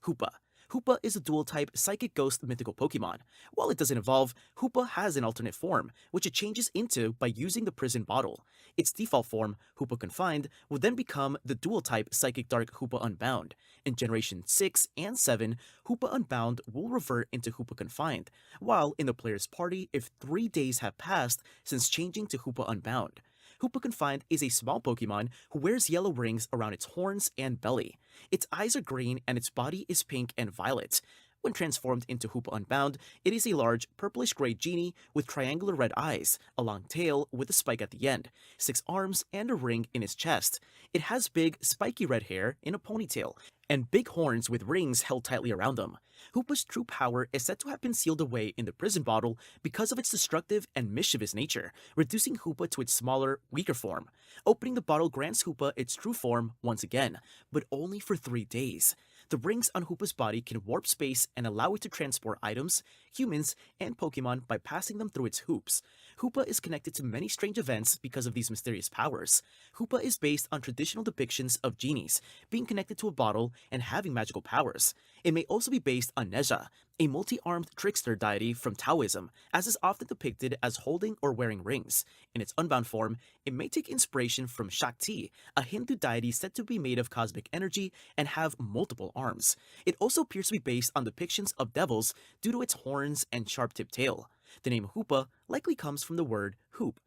Hoopa. Hoopa is a dual-type psychic ghost mythical Pokemon. While it doesn't evolve, Hoopa has an alternate form, which it changes into by using the prison bottle. Its default form, Hoopa Confined, will then become the dual-type psychic dark Hoopa Unbound. In Generation 6 and 7, Hoopa Unbound will revert into Hoopa Confined, while in the player's party if 3 days have passed since changing to Hoopa Unbound. Hoopa Confined is a small Pokemon who wears yellow rings around its horns and belly. Its eyes are green and its body is pink and violet. When transformed into Hoopa Unbound, it is a large purplish-gray genie with triangular red eyes, a long tail with a spike at the end, 6 arms, and a ring in its chest. It has big, spiky red hair in a ponytail, and big horns with rings held tightly around them. Hoopa's true power is said to have been sealed away in the prison bottle because of its destructive and mischievous nature, reducing Hoopa to its smaller, weaker form. Opening the bottle grants Hoopa its true form once again, but only for 3 days. The rings on Hoopa's body can warp space and allow it to transport items, humans, and Pokemon by passing them through its hoops. Hoopa is connected to many strange events because of these mysterious powers. Hoopa is based on traditional depictions of genies being connected to a bottle and having magical powers. It may also be based on Neja, a multi-armed trickster deity from Taoism, as is often depicted as holding or wearing rings. In its unbound form, it may take inspiration from Shakti, a Hindu deity said to be made of cosmic energy and have multiple arms. It also appears to be based on depictions of devils due to its horns and sharp-tipped tail. The name Hoopa likely comes from the word hoop.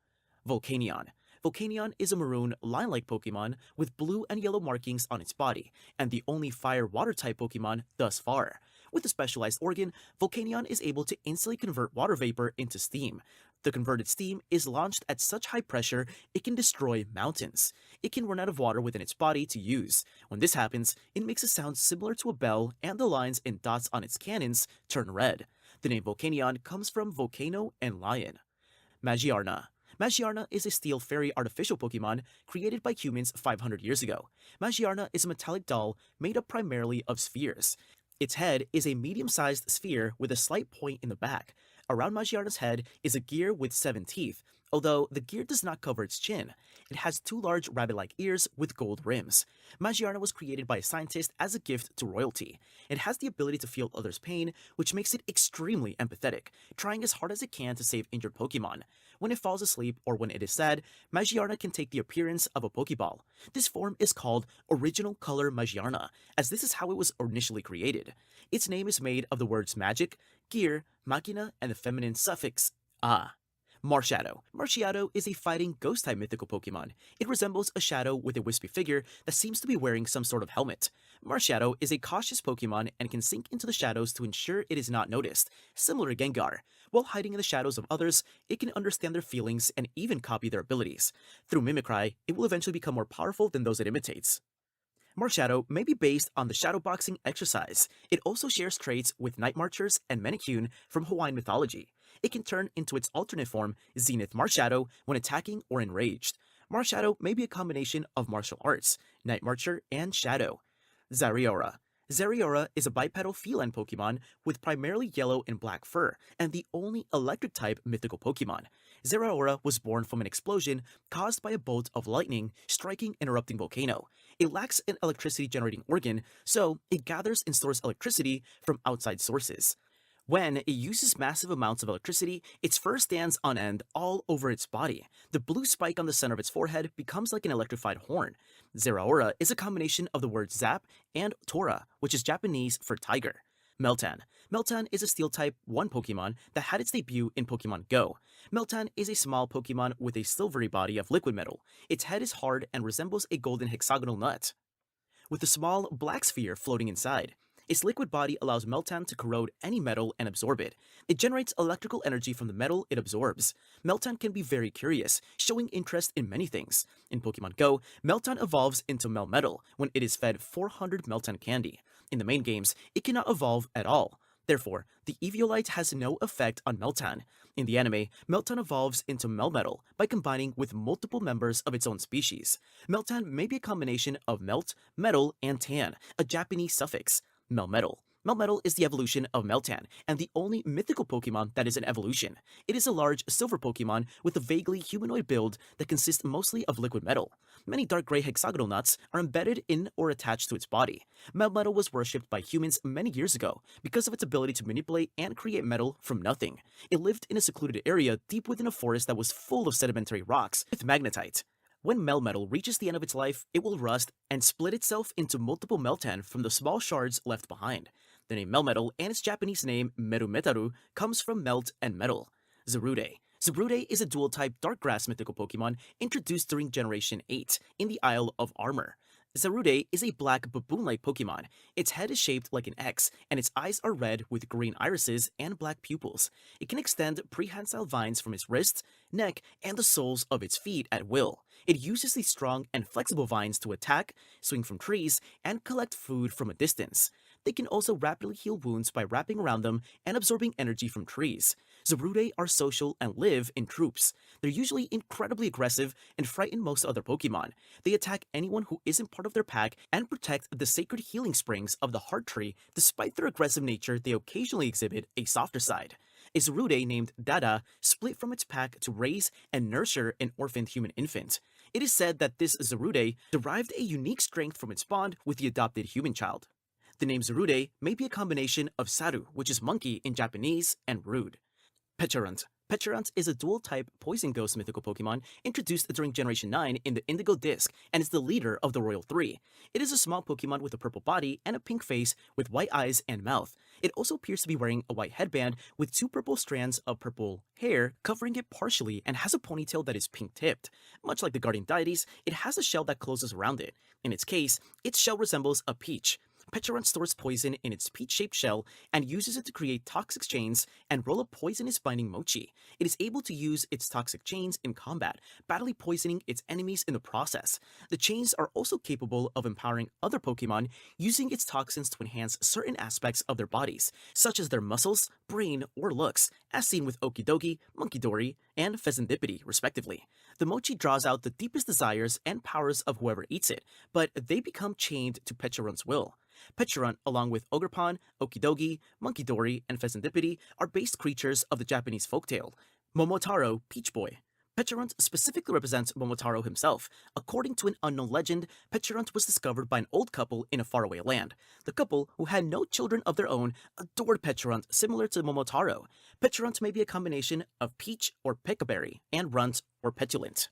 Volcanion. Volcanion is a maroon, lion-like Pokemon with blue and yellow markings on its body, and the only fire-water type Pokemon thus far. With a specialized organ, Volcanion is able to instantly convert water vapor into steam. The converted steam is launched at such high pressure it can destroy mountains. It can run out of water within its body to use. When this happens, it makes a sound similar to a bell, and the lines and dots on its cannons turn red. The name Volcanion comes from volcano and lion. Magiarna. Magiarna is a steel fairy artificial Pokemon created by humans 500 years ago. Magiarna is a metallic doll made up primarily of spheres. Its head is a medium-sized sphere with a slight point in the back. Around Magiarna's head is a gear with 7 teeth, although the gear does not cover its chin. It has 2 large rabbit-like ears with gold rims. Magiarna was created by a scientist as a gift to royalty. It has the ability to feel others' pain, which makes it extremely empathetic, trying as hard as it can to save injured Pokemon. When it falls asleep or when it is sad, Magiarna can take the appearance of a Pokeball. This form is called Original Color Magiarna, as this is how it was initially created. Its name is made of the words magic, gear, machina, and the feminine suffix a. Marshadow. Marshadow is a fighting ghost-type mythical Pokemon. It resembles a shadow with a wispy figure that seems to be wearing some sort of helmet. Marshadow is a cautious Pokemon and can sink into the shadows to ensure it is not noticed, similar to Gengar. While hiding in the shadows of others, it can understand their feelings and even copy their abilities. Through mimicry, it will eventually become more powerful than those it imitates. Marshadow may be based on the shadowboxing exercise. It also shares traits with Night Marchers and Manecune from Hawaiian mythology. It can turn into its alternate form, Zenith Marshadow, when attacking or enraged. Marshadow may be a combination of martial arts, Night Marcher, and Shadow. Zariora. Zariora is a bipedal feline Pokemon with primarily yellow and black fur, and the only electric-type mythical Pokemon. Zariora was born from an explosion caused by a bolt of lightning striking an erupting volcano. It lacks an electricity-generating organ, so it gathers and stores electricity from outside sources. When it uses massive amounts of electricity, its fur stands on end all over its body. The blue spike on the center of its forehead becomes like an electrified horn. Zeraora is a combination of the words zap and tora, which is Japanese for tiger. Meltan. Meltan is a Steel-type 1 Pokemon that had its debut in Pokemon Go. Meltan is a small Pokemon with a silvery body of liquid metal. Its head is hard and resembles a golden hexagonal nut, with a small black sphere floating inside. Its liquid body allows Meltan to corrode any metal and absorb it. It generates electrical energy from the metal it absorbs. Meltan can be very curious, showing interest in many things. In Pokemon Go, Meltan evolves into Melmetal when it is fed 400 Meltan candy. In the main games, it cannot evolve at all. Therefore, the Eviolite has no effect on Meltan. In the anime, Meltan evolves into Melmetal by combining with multiple members of its own species. Meltan may be a combination of melt, metal, and tan, a Japanese suffix. Melmetal. Melmetal is the evolution of Meltan, and the only mythical Pokemon that is an evolution. It is a large silver Pokemon with a vaguely humanoid build that consists mostly of liquid metal. Many dark gray hexagonal nuts are embedded in or attached to its body. Melmetal was worshipped by humans many years ago because of its ability to manipulate and create metal from nothing. It lived in a secluded area deep within a forest that was full of sedimentary rocks with magnetite. When Melmetal reaches the end of its life, it will rust and split itself into multiple Meltan from the small shards left behind. The name Melmetal and its Japanese name Merumetaru comes from melt and metal. Zarude. Zarude is a dual-type dark grass mythical Pokemon introduced during Generation 8 in the Isle of Armor. Zarude is a black baboon-like Pokemon. Its head is shaped like an X, and its eyes are red with green irises and black pupils. It can extend prehensile vines from its wrists, neck, and the soles of its feet at will. It uses these strong and flexible vines to attack, swing from trees, and collect food from a distance. They can also rapidly heal wounds by wrapping around them and absorbing energy from trees. Zarude are social and live in troops. They're usually incredibly aggressive and frighten most other Pokemon. They attack anyone who isn't part of their pack and protect the sacred healing springs of the Heart Tree. Despite their aggressive nature, they occasionally exhibit a softer side. A Zarude named Dada split from its pack to raise and nurture an orphaned human infant. It is said that this Zarude derived a unique strength from its bond with the adopted human child. The name Zarude may be a combination of Saru, which is monkey in Japanese, and rude. Pecharunt. Pecharunt is a dual-type Poison Ghost mythical Pokemon introduced during Generation 9 in the Indigo Disc and is the leader of the Royal 3. It is a small Pokemon with a purple body and a pink face with white eyes and mouth. It also appears to be wearing a white headband with two purple strands of purple hair covering it partially and has a ponytail that is pink-tipped. Much like the Guardian Deities, it has a shell that closes around it. In its case, its shell resembles a peach. Pecharunt stores poison in its peach-shaped shell and uses it to create toxic chains and roll a poisonous binding mochi. It is able to use its toxic chains in combat, badly poisoning its enemies in the process. The chains are also capable of empowering other Pokemon using its toxins to enhance certain aspects of their bodies, such as their muscles, brain, or looks, as seen with Okidogi, Monkidori, and Pheasantipity, respectively. The mochi draws out the deepest desires and powers of whoever eats it, but they become chained to Pecharunt's will. Pecharunt, along with Ogerpon, Okidogi, Monkidori, and Pheasantipity, are based creatures of the Japanese folktale Momotaro, Peach Boy. Pecharunt specifically represents Momotaro himself. According to an unknown legend, Pecharunt was discovered by an old couple in a faraway land. The couple, who had no children of their own, adored Pecharunt similar to Momotaro. Pecharunt may be a combination of peach or pecaberry, and runt or petulant.